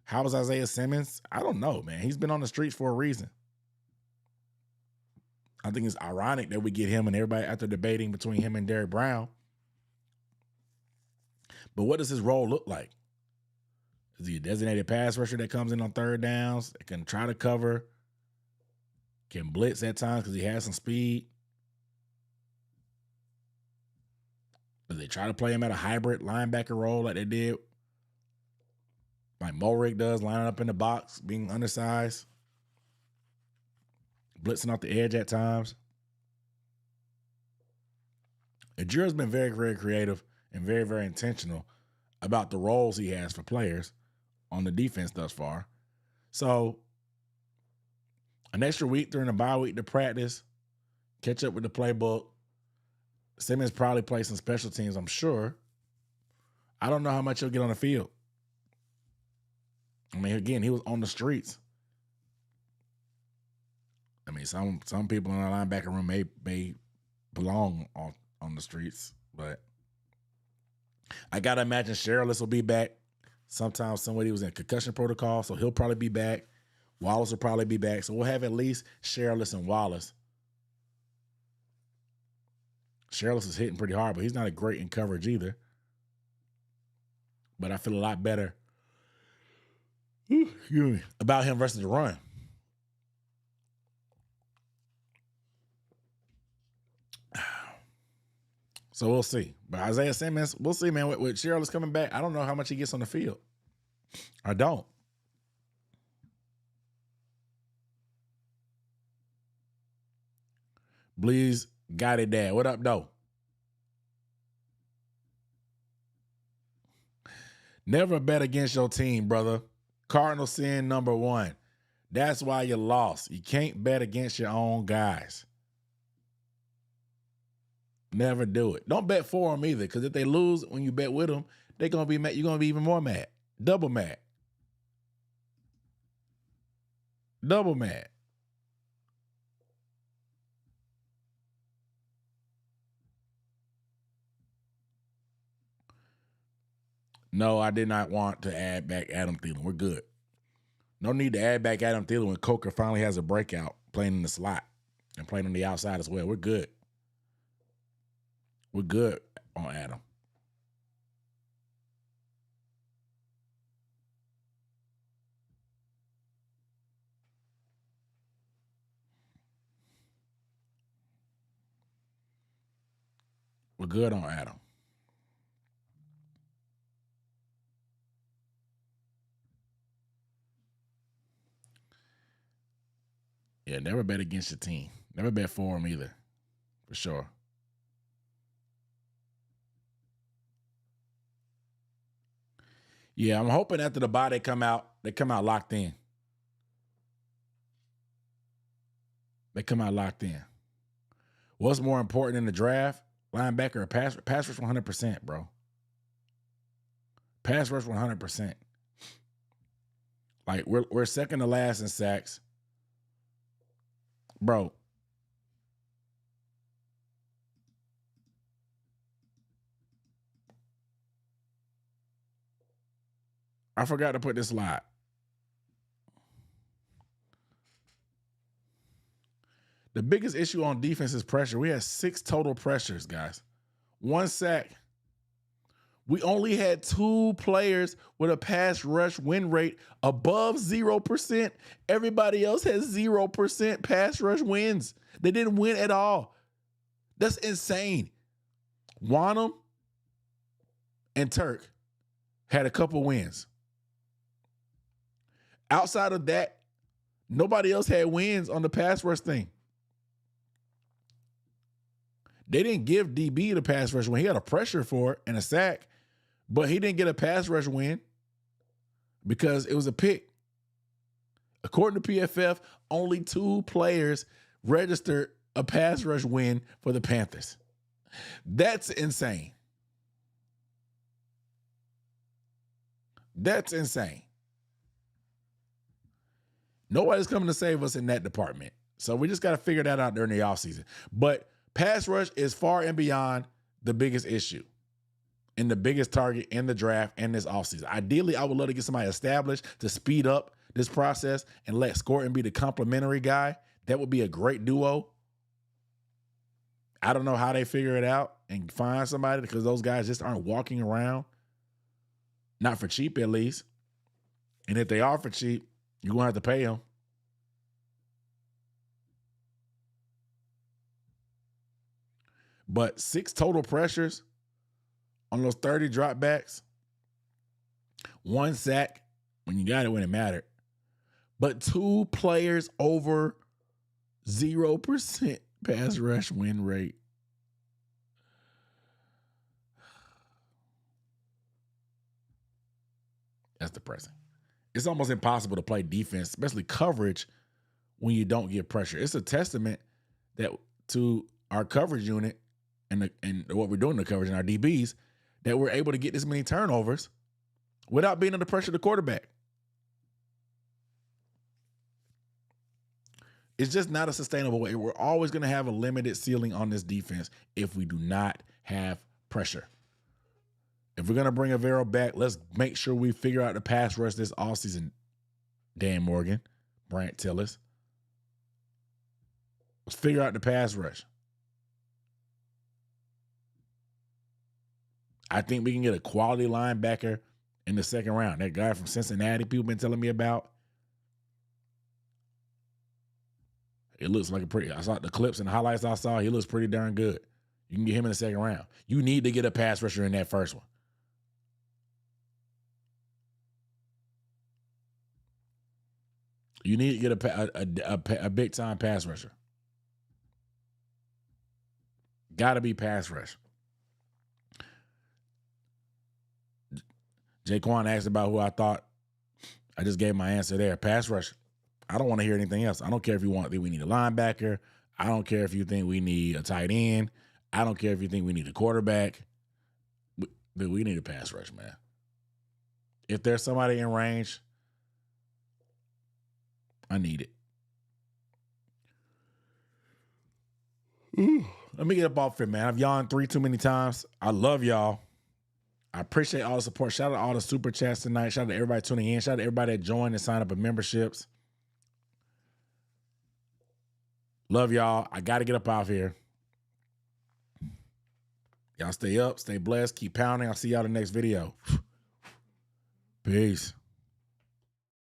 How was Isaiah Simmons? I don't know, man. He's been on the streets for a reason. I think it's ironic that we get him and everybody after debating between him and Derrick Brown. But what does his role look like? Is he a designated pass rusher that comes in on third downs, that can try to cover, can blitz at times because he has some speed? Do they try to play him at a hybrid linebacker role like they did, like Mulrick does, lining up in the box, being undersized, blitzing off the edge at times? Ajura's been very, very creative and very, very intentional about the roles he has for players on the defense thus far. So an extra week during the bye week to practice, catch up with the playbook. Simmons probably plays some special teams, I'm sure. I don't know how much he'll get on the field. I mean, again, he was on the streets. I mean, some people in the linebacker room may belong on the streets, but I gotta imagine Shirless will be back Sometimes somebody was in concussion protocol, so he'll probably be back. Wallace will probably be back. So we'll have at least Shereless and Wallace. Shereless is hitting pretty hard, but he's not a great in coverage either. But I feel a lot better about him versus the run. So we'll see. But Isaiah Simmons, we'll see, man. With Shereless coming back, I don't know how much he gets on the field. I don't. Bleeze got it, Dad. What up, though? Never bet against your team, brother. Cardinal sin number 1. That's why you lost. You can't bet against your own guys. Never do it. Don't bet for them either, because if they lose when you bet with them, they're gonna be mad. You're gonna be even more mad. Double mad. Double mad. No, I did not want to add back Adam Thielen. We're good. No need to add back Adam Thielen when Coker finally has a breakout playing in the slot and playing on the outside as well. We're good. We're good on Adam. We're good on Adam. Yeah, never bet against your team. Never bet for them either, for sure. Yeah, I'm hoping after the bye they come out locked in. They come out locked in. What's more important in the draft? Linebacker or pass rush 100%, bro. Pass rush 100%. Like we're second to last in sacks. Bro. I forgot to put this slide. The biggest issue on defense is pressure. We had 6 total pressures, guys. 1 sack. We only had 2 players with a pass rush win rate above 0%. Everybody else has 0% pass rush wins. They didn't win at all. That's insane. Wanham and Turk had a couple wins. Outside of that, nobody else had wins on the pass rush thing. They didn't give DB the pass rush win. He got a pressure for it and a sack, but he didn't get a pass rush win because it was a pick. According to PFF, only 2 players registered a pass rush win for the Panthers. That's insane. That's insane. Nobody's coming to save us in that department. So we just got to figure that out during the offseason. But pass rush is far and beyond the biggest issue and the biggest target in the draft and this offseason. Ideally, I would love to get somebody established to speed up this process and let Scorton be the complimentary guy. That would be a great duo. I don't know how they figure it out and find somebody because those guys just aren't walking around. Not for cheap, at least. And if they are for cheap, you're going to have to pay them. But 6 total pressures on those 30 dropbacks, 1 sack when you got it when it mattered, but 2 players over 0% pass rush win rate. That's depressing. It's almost impossible to play defense, especially coverage, when you don't get pressure. It's a testament that to our coverage unit and what we're doing in the coverage and our DBs that we're able to get this many turnovers without being under pressure of the quarterback. It's just not a sustainable way. We're always going to have a limited ceiling on this defense if we do not have pressure. If we're going to bring Avero back, let's make sure we figure out the pass rush this offseason. Dan Morgan, Brant Tillis. Let's figure out the pass rush. I think we can get a quality linebacker in the second round. That guy from Cincinnati people been telling me about. It looks like I saw the clips and the highlights I saw. He looks pretty darn good. You can get him in the second round. You need to get a pass rusher in that first one. You need to get a big time pass rusher. Got to be pass rush. Jaquan asked about who I thought. I just gave my answer there. Pass rush. I don't want to hear anything else. I don't care if you think we need a linebacker. I don't care if you think we need a tight end. I don't care if you think we need a quarterback. We need a pass rush, man. If there's somebody in range, I need it. Ooh, let me get up off here, man. I've yawned 3 too many times. I love y'all. I appreciate all the support. Shout out to all the super chats tonight. Shout out to everybody tuning in. Shout out to everybody that joined and signed up with memberships. Love y'all. I got to get up out here. Y'all stay up, stay blessed, keep pounding. I'll see y'all in the next video. Peace.